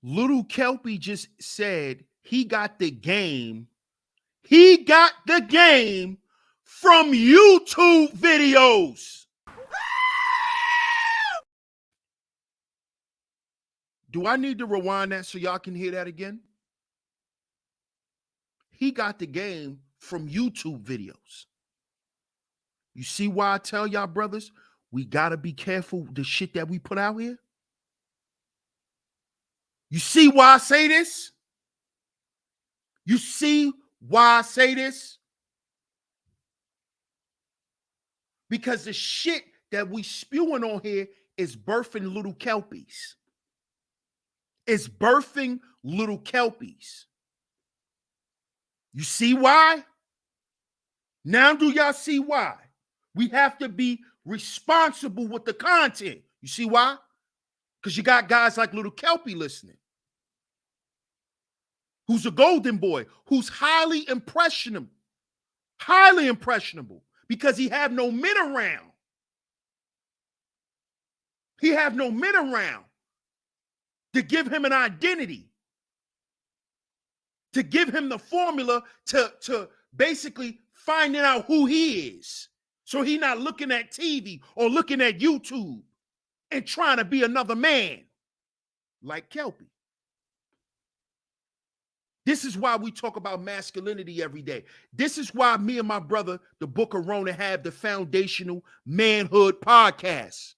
Little Kelpy just said he got the game. He got the game from YouTube videos. Do I need to rewind that so y'all can hear that again? He got the game from YouTube videos. You see why I tell y'all, brothers, we got to be careful the shit that we put out here? You see why I say this? You see why I say this? Because the shit that we spewing on here is birthing little Kelpies. It's birthing little Kelpies. You see why? Now do y'all see why? We have to be responsible with the content. You see why? Because you got guys like little Kelpy listening, who's a golden boy, who's highly impressionable because he have no men around. He have no men around to give him an identity, to give him the formula to basically finding out who he is. So he not looking at TV or looking at YouTube and trying to be another man like Kelpy. This is why we talk about masculinity every day. This is why me and my brother, the Book of Rona, have the Foundational Manhood podcast.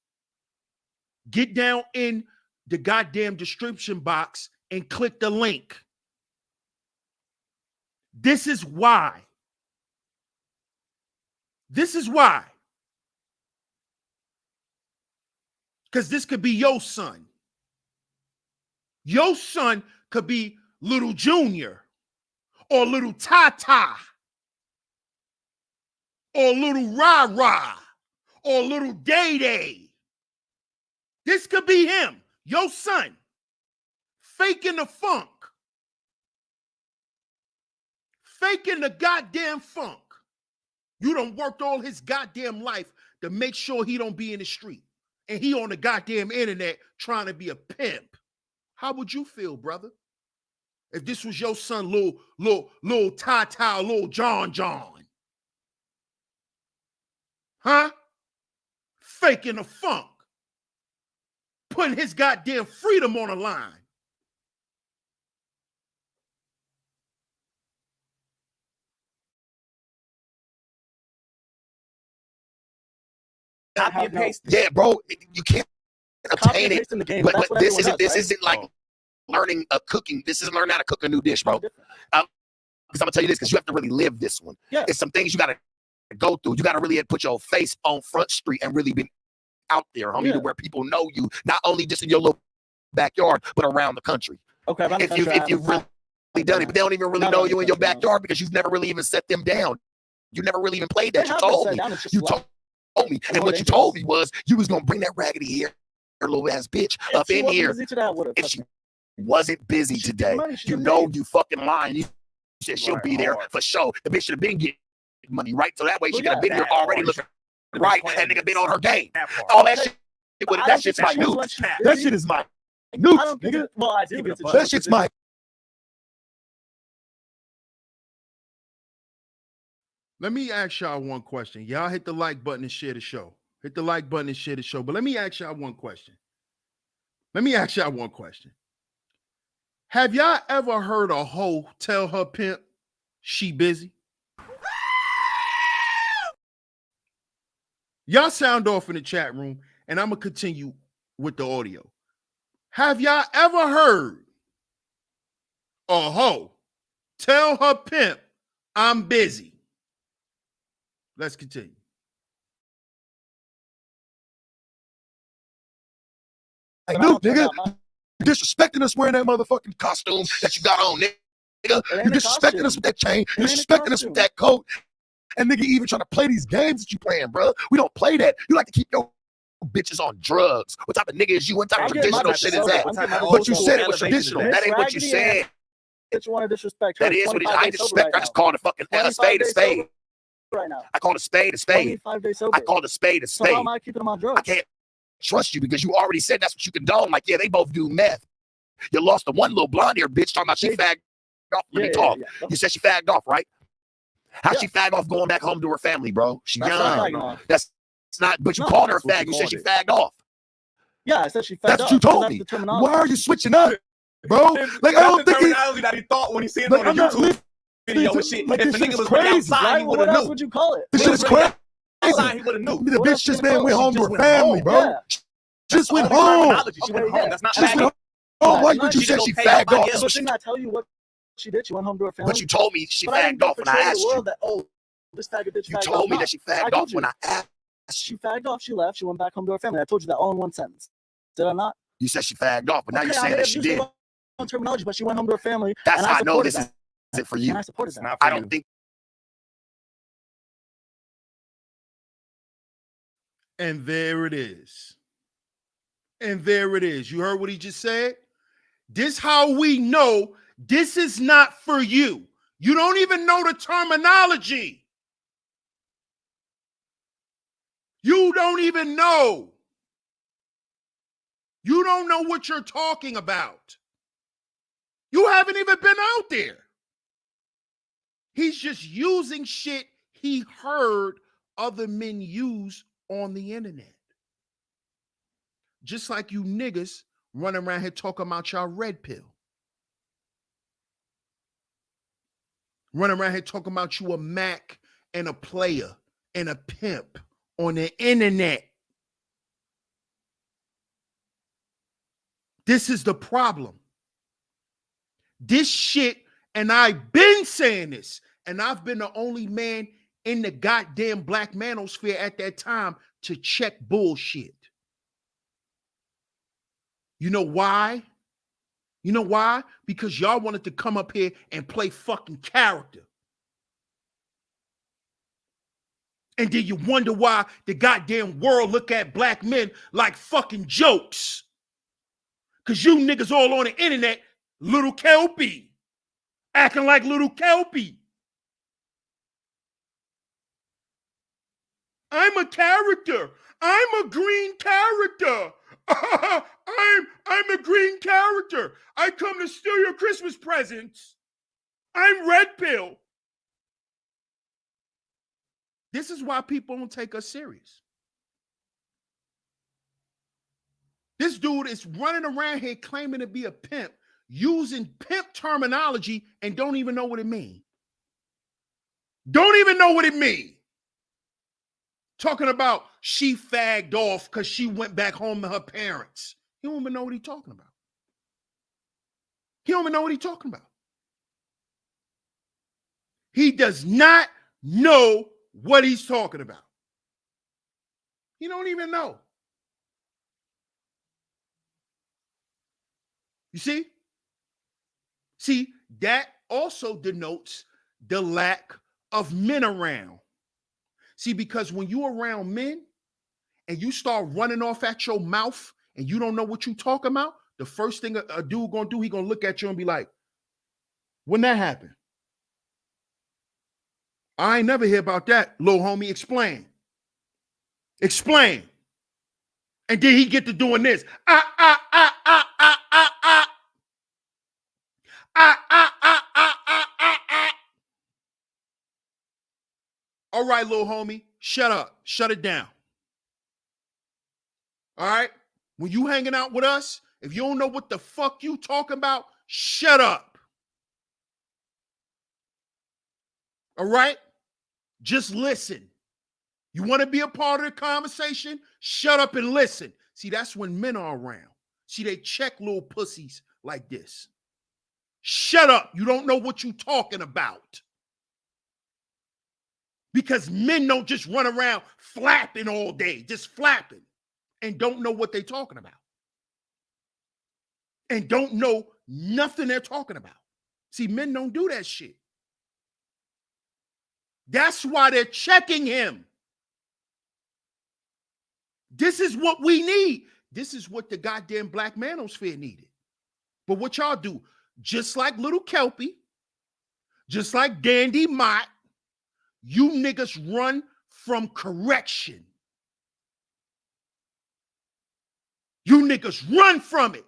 Get down in the goddamn description box and click the link. This is why. This is why. Because this could be your son. Your son could be little Junior or little Tata or little Ra-Ra or little Day-Day. This could be him, your son, faking the funk. Faking the goddamn funk. You done worked all his goddamn life to make sure he don't be in the street. And he on the goddamn internet trying to be a pimp. How would you feel, brother? If this was your son, little Tata, little John. Huh? Faking the funk. Putting his goddamn freedom on the line. Copy and paste. Yeah, bro, you can't Copy obtain and it. paste in the game. But That's what this everyone isn't this does, right? isn't like learning a cooking. This isn't learning how to cook a new dish, bro. Because I'm gonna tell you this, because you have to really live this one. Yeah. It's some things you gotta go through. You gotta really put your face on Front Street and really be out there, homie, to where people know you, not only just in your little backyard, but around the country. Okay, around the If country, you've really done it, but they don't even really know you in your backyard because you've never really even set them down. You never really even played that. You told me. You told me. And what you told me was you was gonna bring that raggedy hair little ass bitch up in here. If she wasn't busy today, you know you fucking lying. You said she'll be there for sure. The bitch should have been getting money, right? So that way she could have been here already looking right. And nigga been on her game. All that shit. That shit's my news. That shit is my news, nigga. Well, I do. That shit's my. Let me ask y'all one question. Y'all hit the like button and share the show. Hit the like button and share the show. But let me ask y'all one question. Have y'all ever heard a hoe tell her pimp she busy? Y'all sound off in the chat room, and I'm going to continue with the audio. Have y'all ever heard a hoe tell her pimp, I'm busy? Let's continue. Like, dude, nigga, you disrespecting us wearing that motherfucking costume that you got on, nigga. You disrespecting us with that chain. You disrespecting us with that coat. And nigga, even trying to play these games that you playing, bro. We don't play that. You like to keep your bitches on drugs. What type of nigga is you? What type of traditional shit is that? But you said it was traditional. That ain't what you said. That you want to disrespect her. That is what it is. I ain't disrespect. I just called a fucking spade a spade. Right now. I called a spade a spade. 25 days sober. I called a spade a So how spade. am I keeping them on drugs? I can't trust you because you already said that's what you condone. Like, yeah, they both do meth. You lost the one little blonde hair bitch talking about she fagged off. Let me talk. You said she fagged off, right? How she fagged off going back home to her family, bro? She young. That's not, but you called her a fag. You said she fagged off. Yeah, I said she fagged off. That's what you told me. Why are you switching up, bro? Like, I don't think terminology that he thought when he seen it on the YouTube video and shit. Like, If the nigga was crazy, outside, he would have known. Would you call it? This shit is crazy. He would have knew. The bitch just went home to her family, bro. Just went home. She went home. That's not Just went home. Why would you say she fagged off? But didn't I tell you what she did? She went home to her family. But you told me she fagged off when I asked you. This faggot bitch. You told me that she fagged off when I asked. She fagged off. She left. She went back home to her family. I told you that all in one sentence. Did I not? You said she fagged off, but now you're saying that she did. Terminology, but she went home to her family. That's how I know this is it for you. And I supported that. I don't think. And there it is. And there it is. You heard what he just said? This how we know this is not for you. You don't even know the terminology. You don't even know. You don't know what you're talking about. You haven't even been out there. He's just using shit he heard other men use on the internet. Just like you niggas running around here talking about y'all red pill. Running around here talking about you a Mac and a player and a pimp on the internet. This is the problem. This shit, and I've been saying this, and I've been the only man in the goddamn black manosphere at that time to check bullshit. You know why? You know why? Because y'all wanted to come up here and play fucking character. And then you wonder why the goddamn world look at black men like fucking jokes. Because you niggas all on the internet, little Kelpy, acting like little Kelpy. I'm a character. I'm a green character. I'm a green character. I come to steal your Christmas presents. I'm Red Pill. This is why people don't take us serious. This dude is running around here claiming to be a pimp, using pimp terminology and don't even know what it means. Don't even know what it means. Talking about she fagged off because she went back home to her parents. He don't even know what he's talking about. He don't even know what he's talking about. He does not know what he's talking about. He don't even know. You see? See, that also denotes the lack of men around. See, because when you're around men and you start running off at your mouth and you don't know what you're talking about, the first thing a dude gonna do, he gonna look at you and be like, when that happened? I ain't never hear about that, little homie. Explain. Explain. And then he get to doing this. All right, little homie, shut up. Shut it down. All right? When you hanging out with us, if you don't know what the fuck you talking about, shut up. All right? Just listen. You want to be a part of the conversation? Shut up and listen. See, that's when men are around. See, they check little pussies like this. Shut up. You don't know what you talking about. Because men don't just run around flapping all day, just flapping, and don't know what they're talking about. And don't know nothing they're talking about. See, men don't do that shit. That's why they're checking him. This is what we need. This is what the goddamn black manosphere needed. But what y'all do, just like little Kelpy, just like Dandy Mott, you niggas run from correction. You niggas run from it.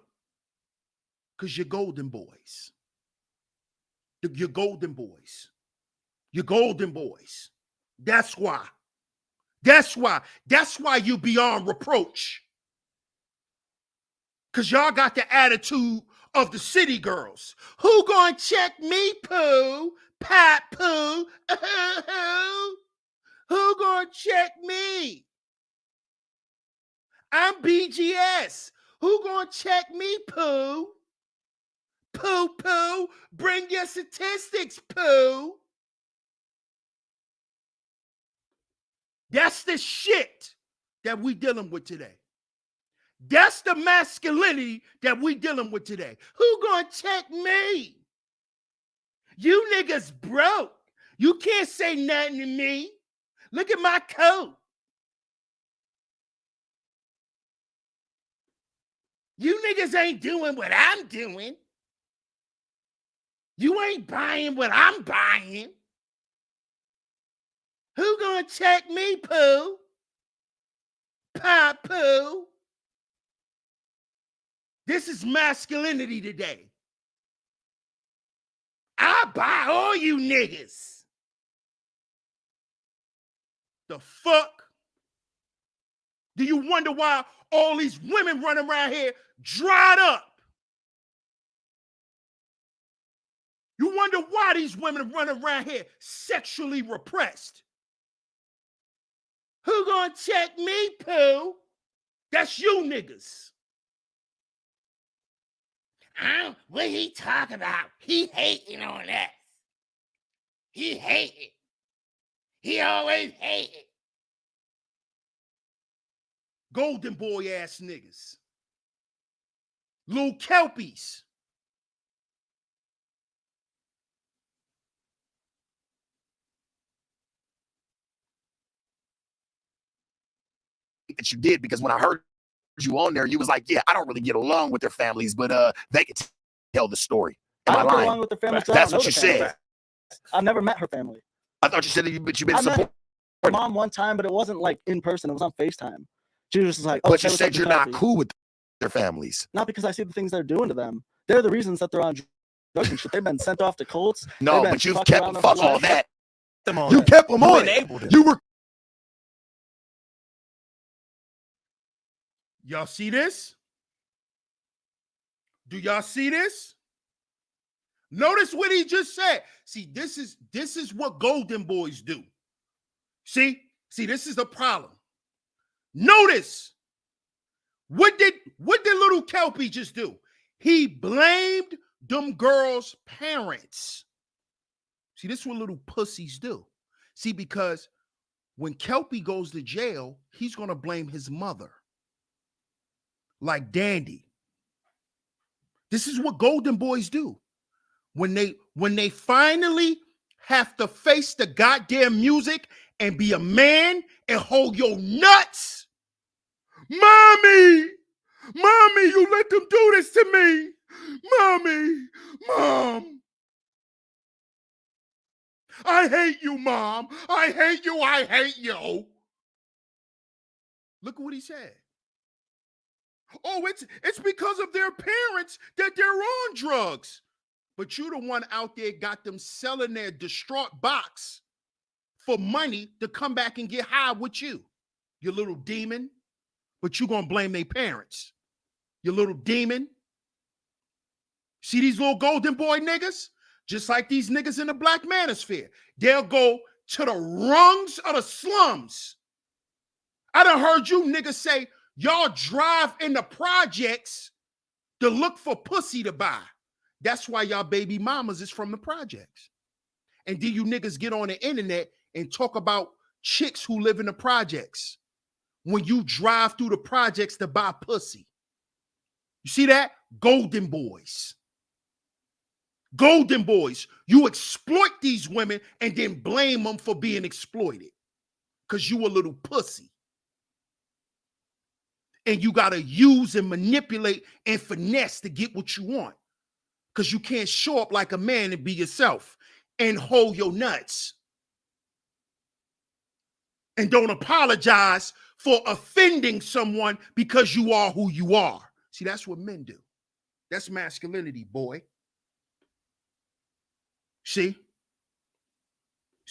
Because you're golden boys. You're golden boys. You're golden boys. That's why. That's why. That's why you beyond reproach. Because y'all got the attitude of the city girls. Who gonna check me, poo? Pat poo? Who gonna check me? I'm BGS. Who gonna check me, poo? Poo poo, bring your statistics, poo. That's the shit that we dealing with today. That's the masculinity that we dealing with today. Who gonna check me? You niggas broke. You can't say nothing to me. Look at my coat. You niggas ain't doing what I'm doing. You ain't buying what I'm buying. Who gonna check me, poo? Pop poo. This is masculinity today. I buy all you niggas. The fuck? Do you wonder why all these women running around here dried up? You wonder why these women running around here sexually repressed? Who gonna check me, poo? That's you niggas. What he talking about? He hating on us. He hating. He always hating. Golden boy ass niggas. Little Kelpies. That you did, because when I heard you on there, you was like, yeah, I don't really get along with their families, but they can tell the story. Am I don't get lying? along with their family. That's what you said. I've never met her family. I thought you said that but you've been I met supporting. her mom one time, but it wasn't like in person. It was on FaceTime. She was just like, oh, But you say what's said up to you're not Kelpy. cool with their families. Not because I see the things they're doing to them. They're the reasons that they're on drugs and shit. They've been sent off to cults. No, They've but been you've fucked kept around them. their Fuck all life. that. Them on You it. kept them You on it. enabled it. You were. Y'all see this? Do y'all see this? Notice what he just said. See, this is what golden boys do. See, this is the problem. Notice what did little Kelpy just do? He blamed them girls' parents. See, this is what little pussies do. See, because when Kelpy goes to jail, he's gonna blame his mother. Like Dandy. This is what golden boys do. When they finally have to face the goddamn music and be a man and hold your nuts. Mommy, you let them do this to me. Mommy, Mom. I hate you, Mom. I hate you. I hate you. Look at what he said. Oh, it's because of their parents that they're on drugs. But you the one out there got them selling their distraught box for money to come back and get high with you. You little demon. But you gonna blame their parents. You little demon. See these little golden boy niggas? Just like these niggas in the black manosphere. They'll go to the rungs of the slums. I done heard you niggas say, y'all drive in the projects to look for pussy to buy. That's why y'all baby mamas is from the projects. And then you niggas get on the internet and talk about chicks who live in the projects when you drive through the projects to buy pussy. You see that? Golden boys. Golden boys. You exploit these women and then blame them for being exploited because you a little pussy. And you got to use and manipulate and finesse to get what you want. Because you can't show up like a man and be yourself and hold your nuts. And don't apologize for offending someone because you are who you are. See, that's what men do. That's masculinity, boy. See,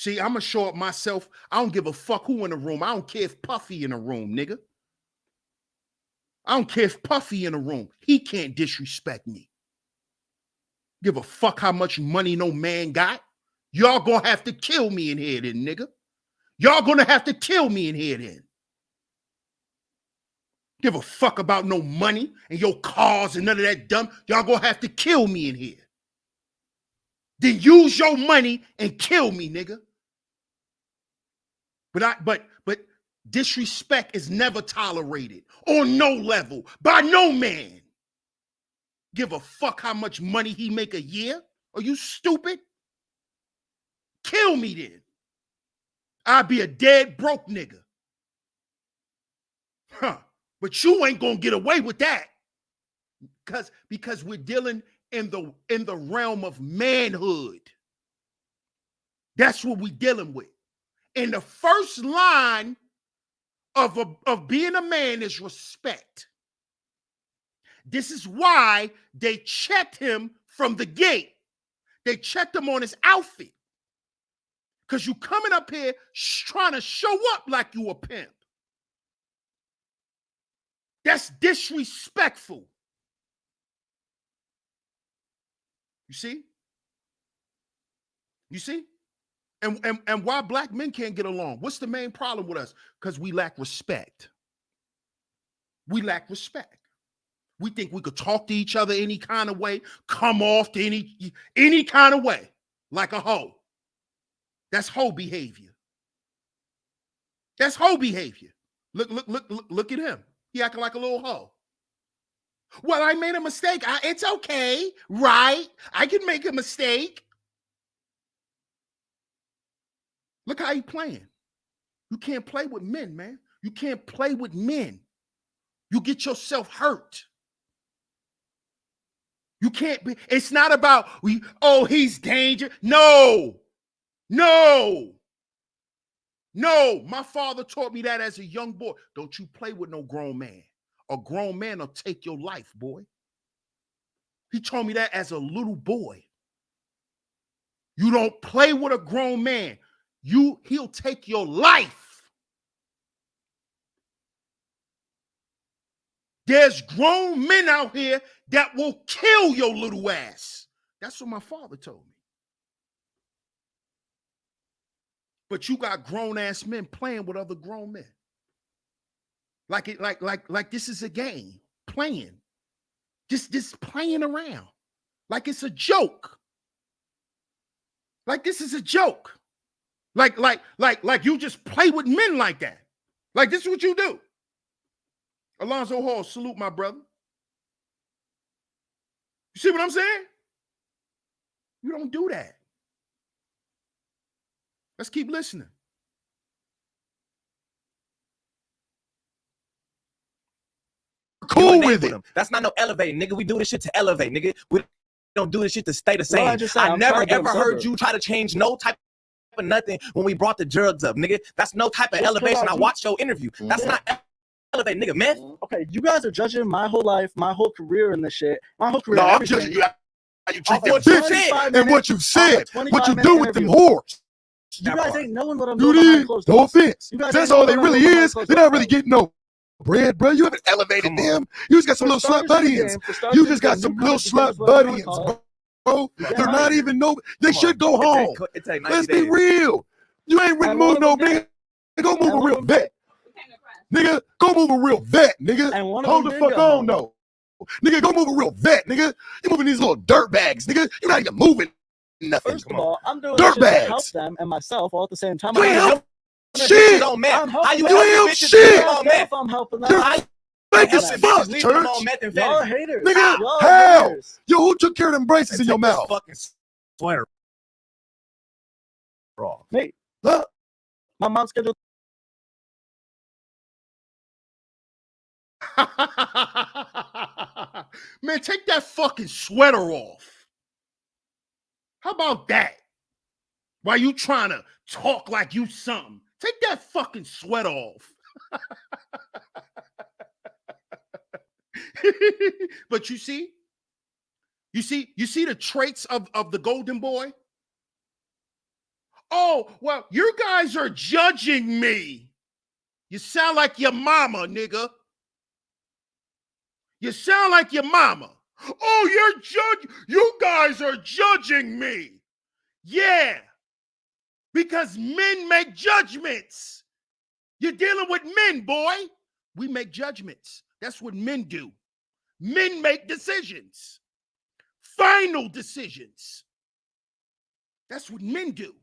I'm going to show up myself. I don't give a fuck who in the room. I don't care if Puffy in the room, nigga. I don't care if Puffy in the room. He can't disrespect me. Give a fuck how much money no man got. Y'all gonna have to kill me in here then, nigga. Y'all gonna have to kill me in here then. Give a fuck about no money and your cars and none of that dumb. Y'all gonna have to kill me in here. Then use your money and kill me, nigga. But disrespect is never tolerated on no level by no man. Give a fuck how much money he make a year? Are you stupid? Kill me then. I'll be a dead broke nigga. Huh. But you ain't gonna get away with that. Because we're dealing in the realm of manhood. That's what we're dealing with. And the first line of being a man is respect. This is why they checked him from the gate. They checked him on his outfit. Because you coming up here trying to show up like you a pimp. That's disrespectful. You see? You see? And why black men can't get along? What's the main problem with us? Because we lack respect. We lack respect. We think we could talk to each other any kind of way, come off to any kind of way, like a hoe. That's hoe behavior. That's hoe behavior. Look at him. He acting like a little hoe. Well, I made a mistake. It's okay, right? I can make a mistake. Look how he playing. You can't play with men, man. You can't play with men. You get yourself hurt. You can't be, it's not about, he's dangerous. No. My father taught me that as a young boy. Don't you play with no grown man. A grown man will take your life, boy. He told me that as a little boy. You don't play with a grown man. He'll take your life. There's grown men out here that will kill your little ass. That's what my father told me. But you got grown ass men playing with other grown men. Like this is a game. Playing. Just playing around. Like it's a joke. Like this is a joke. Like you just play with men like that. Like this is what you do. Alonzo Hall, salute my brother. You see what I'm saying? You don't do that. Let's keep listening. Cool with it. That's not no elevate, nigga. We do this shit to elevate, nigga. We don't do this shit to stay the same. I never ever heard you try to change no type of nothing when we brought the drugs up, nigga. That's no type of elevation. I watched your interview. That's not elevate, nigga, man. Okay, you guys are judging my whole life, my whole career in this shit. My whole career. No, I'm judging you. How you treat them bitches and what you said, what you do with them whores. You guys ain't knowing what I'm You doing. did. No offense. That's all they really is. They're not really getting no bread, bro. You haven't elevated them. You just got some little slut buddies. You just got some little slut buddies, bro. They're not even no. They should go home. Let's be real. You ain't really moving no nigga. Go move a real vet. Nigga, go move a real vet, nigga. Hold the fuck on, though. Nigga, go move a real vet, nigga. You moving these little dirt bags, nigga. You're not even moving nothing. First of all, I'm doing dirt bags to help them and myself all at the same time. You ain't help shit. How you help shit? If I'm helping them. You're fake as fuck, church. Y'all are haters. Nigga, Y'all how? haters. Yo, who took care of them braces in your mouth? Fucking sweater. Me. Huh? My mom's scheduled. Man, take that fucking sweater off. How about that? Why you trying to talk like you something? Take that fucking sweater off. But you see the traits of the golden boy? Oh, well, you guys are judging me. You sound like your mama, nigga. You sound like your mama. Oh, you guys are judging me. Yeah. Because men make judgments. You're dealing with men, boy. We make judgments. That's what men do. Men make decisions. Final decisions. That's what men do.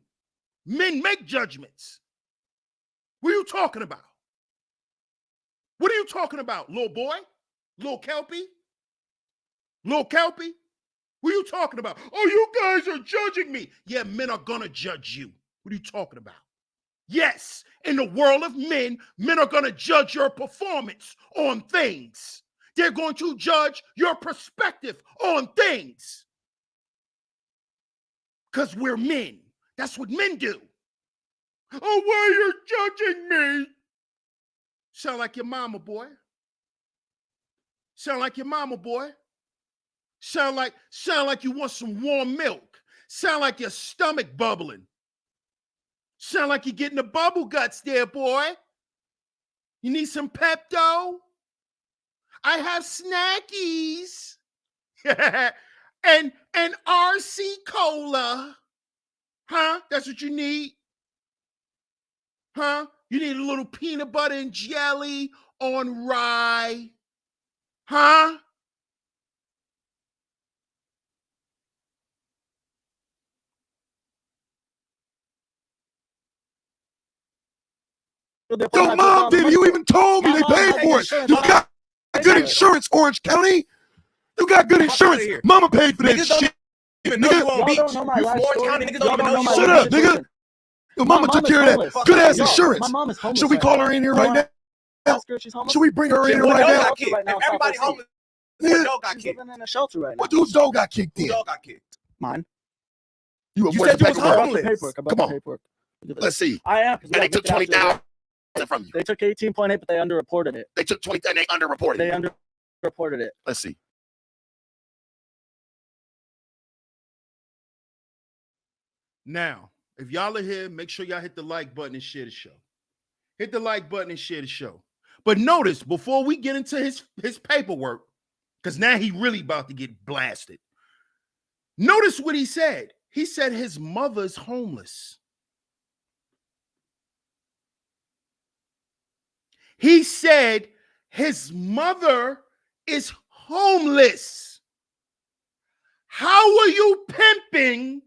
Men make judgments. What are you talking about? What are you talking about, little boy? Little Kelpy? Little Kelpy? What are you talking about? Oh, you guys are judging me. Yeah, men are gonna judge you. What are you talking about? Yes, in the world of men, men are gonna judge your performance on things. They're going to judge your perspective on things. Because we're men. That's what men do. Oh, why are you judging me? Sound like your mama, boy. Sound like your mama, boy. Sound like you want some warm milk. Sound like your stomach bubbling. Sound like you're getting the bubble guts there, boy. You need some Pepto? I have snackies. and RC Cola. Huh? That's what you need? Huh? You need a little peanut butter and jelly on rye. Huh? Your mom did. You even told me they paid for it. You got good insurance, Orange County. You got good Fuck outta insurance. here. Mama paid for that Niggas don't shit. even know Nigga, you on Y'all beach. don't know my You life Orange story. County niggas Y'all don't even don't know know my you Shut on life up, beach. nigga. situation. Your My mama mom took is care of homeless. that. Good ass Yo, insurance. my mom is homeless. Should we right call now. her in here You right wanna now? ask her if she's homeless? Should we bring her in Shit, here what right dog now? got kicked? Right now, If everybody South homeless, Yeah. what dog got She's kicked? living in a shelter right now. What dude's dog got kicked Who in? dog got kicked? Mine. You You where's said the you was I paperwork? got the homeless. paperwork. I got Come the on. paperwork. Let's see. I am. 'Cause we And they got took evicted after 20,000 from you. They took 18.8, but they underreported it. They took 20 and they underreported They it. underreported it. Let's see. Now, if y'all are here, make sure y'all hit the like button and share the show. Hit the like button and share the show. But notice, before we get into his paperwork, because now he really about to get blasted. Notice what he said. He said his mother's homeless. He said his mother is homeless. How are you pimping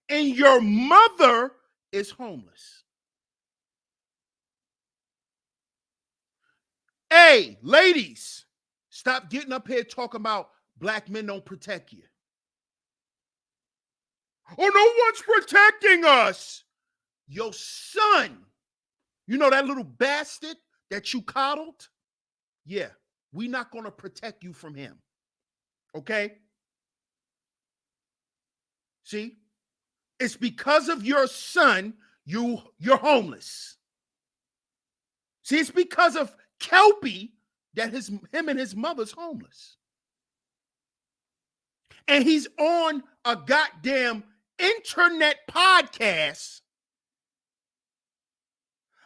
and your mother is homeless? Hey, ladies, stop getting up here talking about black men don't protect you. Oh, no one's protecting us. Your son, you know that little bastard that you coddled? Yeah, we're not going to protect you from him. Okay? See? It's because of your son you're homeless. See, it's because of Kelpy that him and his mother's homeless. And he's on a goddamn internet podcast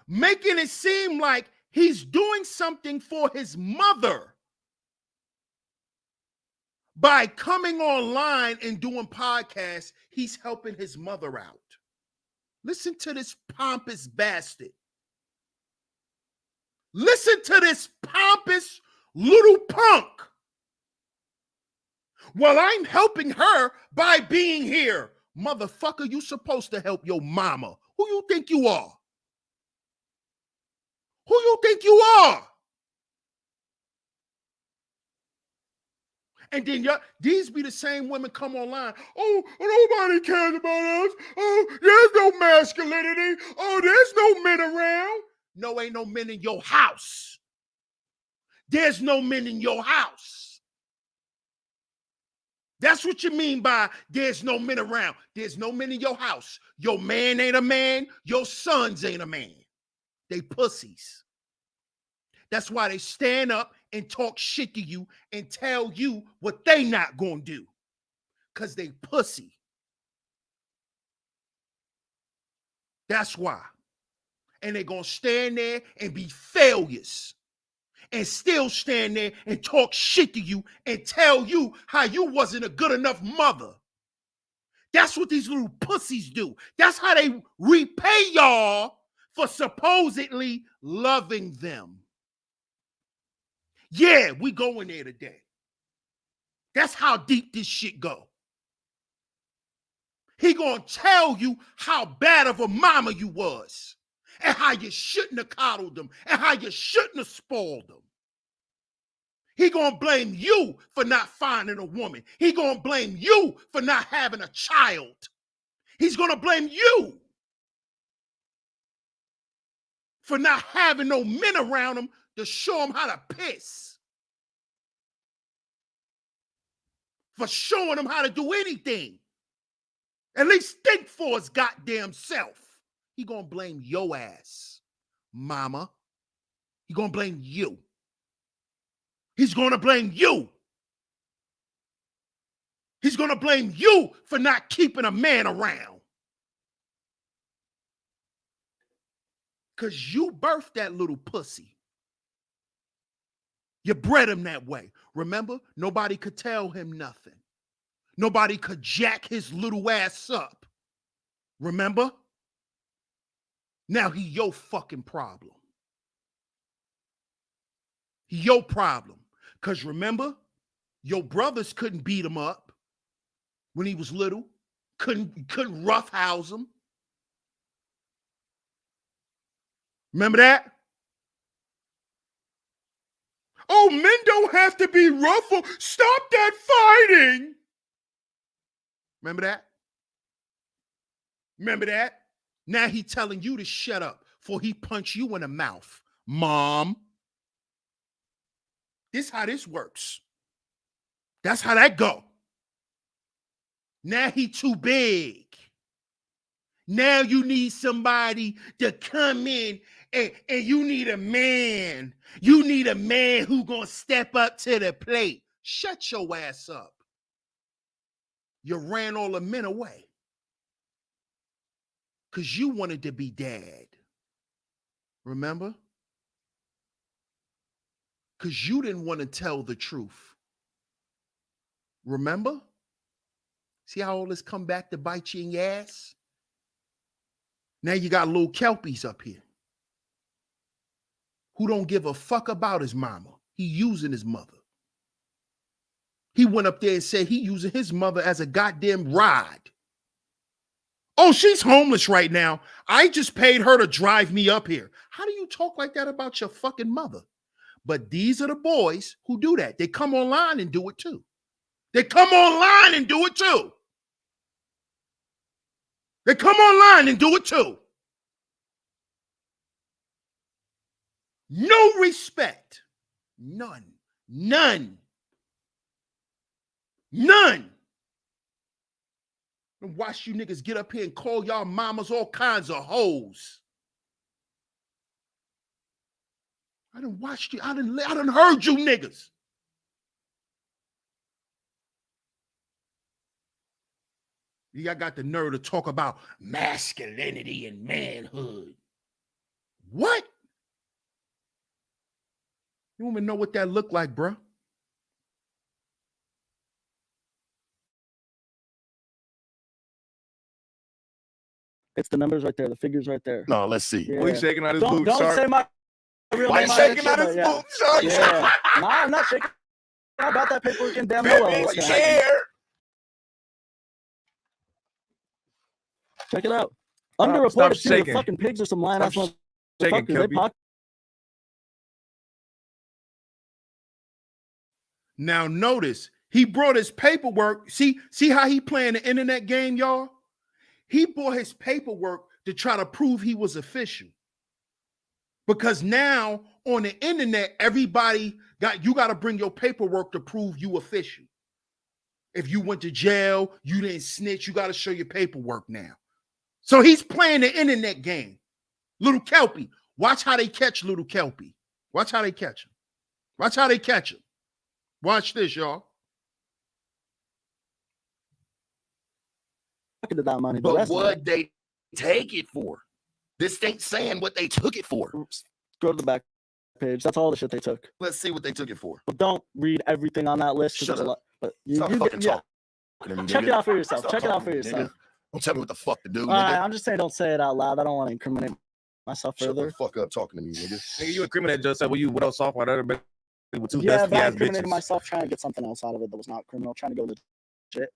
making it seem like he's doing something for his mother by coming online and doing podcasts. He's helping his mother out. Listen to this pompous bastard. Listen to this pompous little punk. Well, I'm helping her by being here. Motherfucker, you supposed to help your mama. Who you think you are? Who you think you are? And then these be the same women come online. Oh, nobody cares about us. Oh, there's no masculinity. Oh, there's no men around. No, ain't no men in your house. There's no men in your house. That's what you mean by there's no men around. There's no men in your house. Your man ain't a man. Your sons ain't a man. They pussies. That's why they stand up and talk shit to you and tell you what they not gonna do. Because they pussy. That's why. And they gonna stand there and be failures. And still stand there and talk shit to you and tell you how you wasn't a good enough mother. That's what these little pussies do. That's how they repay y'all for supposedly loving them. Yeah, we going there today. That's how deep this shit go. He gonna tell you how bad of a mama you was and how you shouldn't have coddled them and how you shouldn't have spoiled them. He gonna blame you for not finding a woman. He gonna blame you for not having a child. He's gonna blame you for not having no men around him to show him how to piss. For showing him how to do anything. At least think for his goddamn self. He gonna blame your ass, mama. He gonna blame you. He's gonna blame you. He's gonna blame you for not keeping a man around. Because you birthed that little pussy. You bred him that way. Remember, nobody could tell him nothing. Nobody could jack his little ass up. Remember? Now he your fucking problem. He your problem. Because remember, your brothers couldn't beat him up when he was little. Couldn't roughhouse him. Remember that? Oh, men don't have to be rough. Stop that fighting. Remember that? Remember that? Now he telling you to shut up before he punch you in the mouth. Mom. This how this works. That's how that go. Now he too big. Now you need somebody to come in and you need a man. You need a man who gonna step up to the plate. Shut your ass up. You ran all the men away. Because you wanted to be dad. Remember? Because you didn't want to tell the truth. Remember? See how all this come back to bite you in your ass? Now you got little Kelpies up here who don't give a fuck about his mama. He using his mother. He went up there and said he using his mother as a goddamn ride. Oh, she's homeless right now. I just paid her to drive me up here. How do you talk like that about your fucking mother? But these are the boys who do that. They come online and do it too. They come online and do it too. They come online and do it too. No respect. None. None. None. And watch you niggas get up here and call y'all mamas all kinds of hoes. I done watched you. I done heard you niggas. You got the nerve to talk about masculinity and manhood. What? You don't even know what that looked like, bro. It's the numbers right there, the figures right there. No, let's see. Yeah. What you shaking out his boots, Don't shark? say my real Why name. you shaking out his Yeah. boots, shark? Yeah. Nah, I'm not shaking. How about that paperwork and damn well. Pimping share. Check it out. Stop Underreported shooting shaking. fucking pigs or some lying ass Stop shaking, motherfuckers. They Kelpy. pocket. Now notice, he brought his paperwork. See how he playing the internet game, y'all? He brought his paperwork to try to prove he was official. Because now on the internet, everybody you got to bring your paperwork to prove you official. If you went to jail, you didn't snitch, you got to show your paperwork now. So he's playing the internet game. Little Kelpy. Watch how they catch little Kelpy. Watch how they catch him. Watch how they catch him. Watch this, y'all. To that money. But what they take it for? This ain't saying what they took it for. Oops. Go to the back page. That's all the shit they took. Let's see what they took it for. But don't read everything on that list. Shut A up. lot, but Stop fucking talking to me, Check nigga. it out for yourself. Stop Check it out talking for to me, yourself. nigga. Don't tell me what the fuck to do, All right, nigga. I'm just saying, don't say it out loud. I don't want to incriminate myself Shut further. the fuck up talking to me, nigga. Nigga, you incriminate yourself when you went on software the other day with two Yeah, dusty but I ass incriminated bitches. myself trying to get something else out of it that was not criminal, trying to go legit.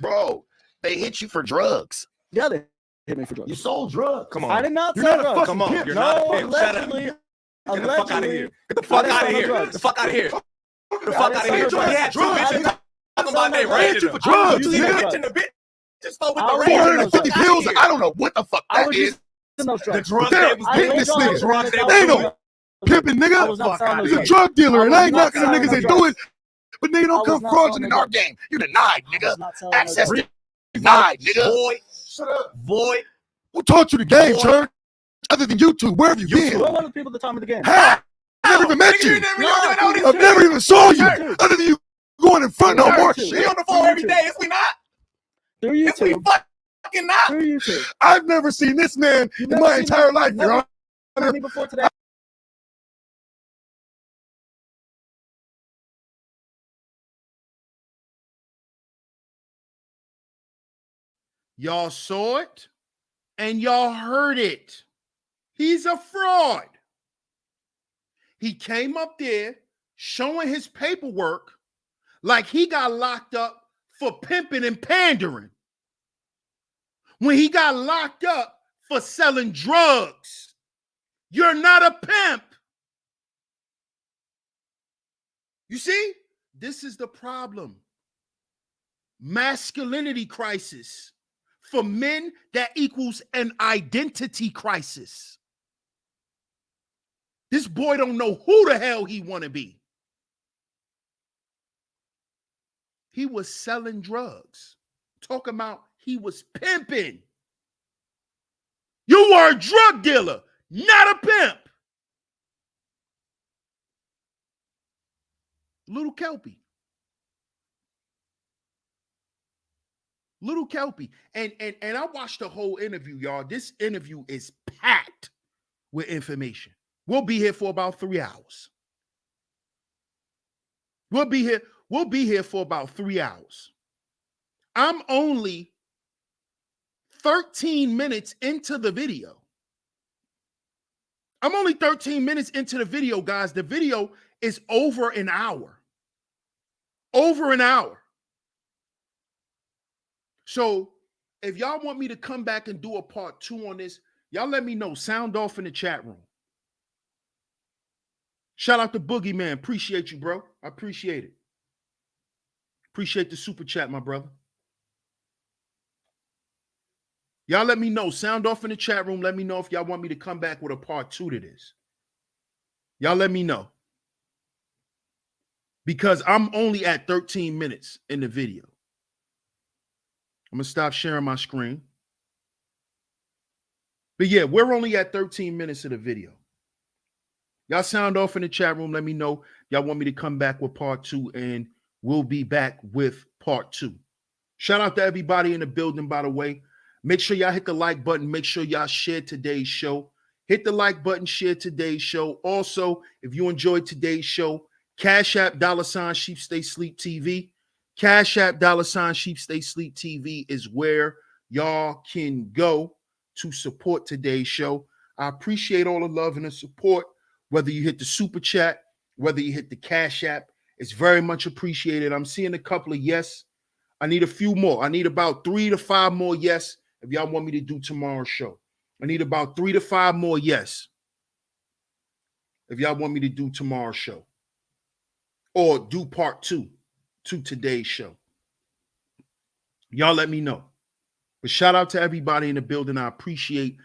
Bro, they hit you for drugs. Yeah, they hit me for drugs. You sold drugs. Come on. I did not You're sell not a drugs. fucking Come on. pimp. You're No, not a pimp. Shut up. allegedly. Get the fuck out of here. Get the I fuck didn't out of sell no here. drugs. Get the fuck out of here. Get the I fuck didn't out of sell here. no drugs. He had two Drugs. bitches talking about they I raided hit you him. for drugs, You nigga. bitch in the bitch. Just spoke with I the was raiders. using Get the those fuck 450 out of pills. here. I don't know what the fuck I that was is. using those The drugs. drugs They're they was I hitting told this y'all nigga. I was drugs they not was They selling don't those pimping, drugs. I nigga. was not Fuck selling outta those He's a here. drugs. drug dealer, I and was I ain't not knocking the selling niggas no that drugs. do it. But nigga, I don't was come not selling fraudulent no in our drugs. game. You denied, I was nigga. not selling no Access drugs. denied, nigga. Boy, Shut up. boy. Who taught you the game, Boy. church? Other than YouTube, where have you been? You're one of the people that taught me the game. How? I never even met Nigga, you. you never No, even know this I've shit. never even saw you. YouTube. Other than you going in front on more YouTube. We shit. on the phone every day. Is we not? Through Is we YouTube. fucking not? Through YouTube. I've never seen this man You've in never my seen entire me- life, never Your met Honor. me before today. Y'all saw it and y'all heard it. He's a fraud. He came up there showing his paperwork like he got locked up for pimping and pandering when he got locked up for selling drugs. You're not a pimp. You see? This is the problem. Masculinity crisis. For men, that equals an identity crisis. This boy don't know who the hell he want to be. He was selling drugs. Talking about he was pimping. You were a drug dealer, not a pimp. Little Kelpy. Little Kelpy. And I watched the whole interview, y'all. This interview is packed with information. We'll be here for about 3 hours. We'll be here for about 3 hours. I'm only 13 minutes into the video. I'm only 13 minutes into the video, guys. The video is over an hour. Over an hour. So if y'all want me to come back and do a part 2 on this, y'all let me know. Sound off in the chat room. Shout out to Boogie Man. Appreciate you, bro. I appreciate it. Appreciate the super chat, my brother. Y'all let me know. Sound off in the chat room. Let me know if y'all want me to come back with a part 2 to this. Y'all let me know. Because I'm only at 13 minutes in the video. I'm going to stop sharing my screen. But yeah, we're only at 13 minutes of the video. Y'all sound off in the chat room. Let me know. Y'all want me to come back with part 2, and we'll be back with part 2. Shout out to everybody in the building, by the way. Make sure y'all hit the like button. Make sure y'all share today's show. Hit the like button, share today's show. Also, if you enjoyed today's show, Cash App $SheepStaySleepTV. Cash App $SheepStaySleepTV is where y'all can go to support today's show. I appreciate all the love and the support. Whether you hit the super chat, whether you hit the Cash App, it's very much appreciated. I'm seeing a couple of yes. I need a few more. I need about 3 to 5 more yes if y'all want me to do tomorrow's show. I need about 3 to 5 more yes if y'all want me to do tomorrow's show. Or do part 2 to today's show. Y'all let me know. But shout out to everybody in the building. I appreciate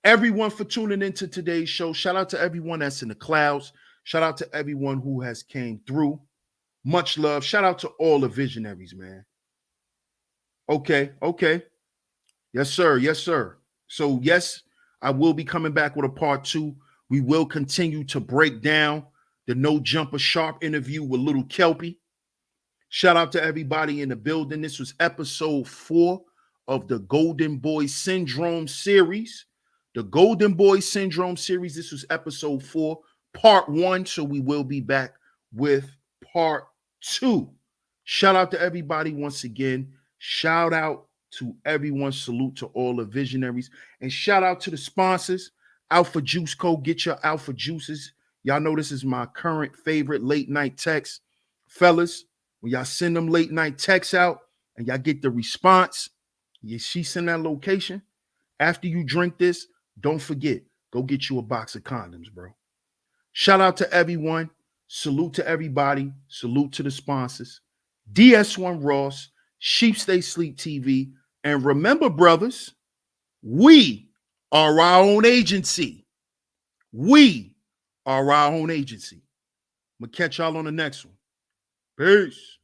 everyone for tuning into today's show. Shout out to everyone that's in the clouds. Shout out to everyone who has came through. Much love. Shout out to all the visionaries, man. Okay. Yes, sir. Yes, sir. So, yes, I will be coming back with a part 2. We will continue to break down the No Jumper Sharp interview with Little Kelpy. Shout out to everybody in the building. This was episode 4 of the Golden Boy Syndrome series. The Golden Boy Syndrome series. This was episode 4, part 1. So we will be back with part 2. Shout out to everybody once again. Shout out to everyone. Salute to all the visionaries. And shout out to the sponsors. Alpha Juice Co. Get your Alpha Juices. Y'all know this is my current favorite late night text. Fellas, when y'all send them late night texts out and y'all get the response, she send that location. After you drink this, don't forget, go get you a box of condoms, bro. Shout out to everyone. Salute to everybody. Salute to the sponsors. DS1 Ross, Sheep Stay Sleep TV. And remember, brothers, we are our own agency. We are our own agency. I'm going to catch y'all on the next one. Peace.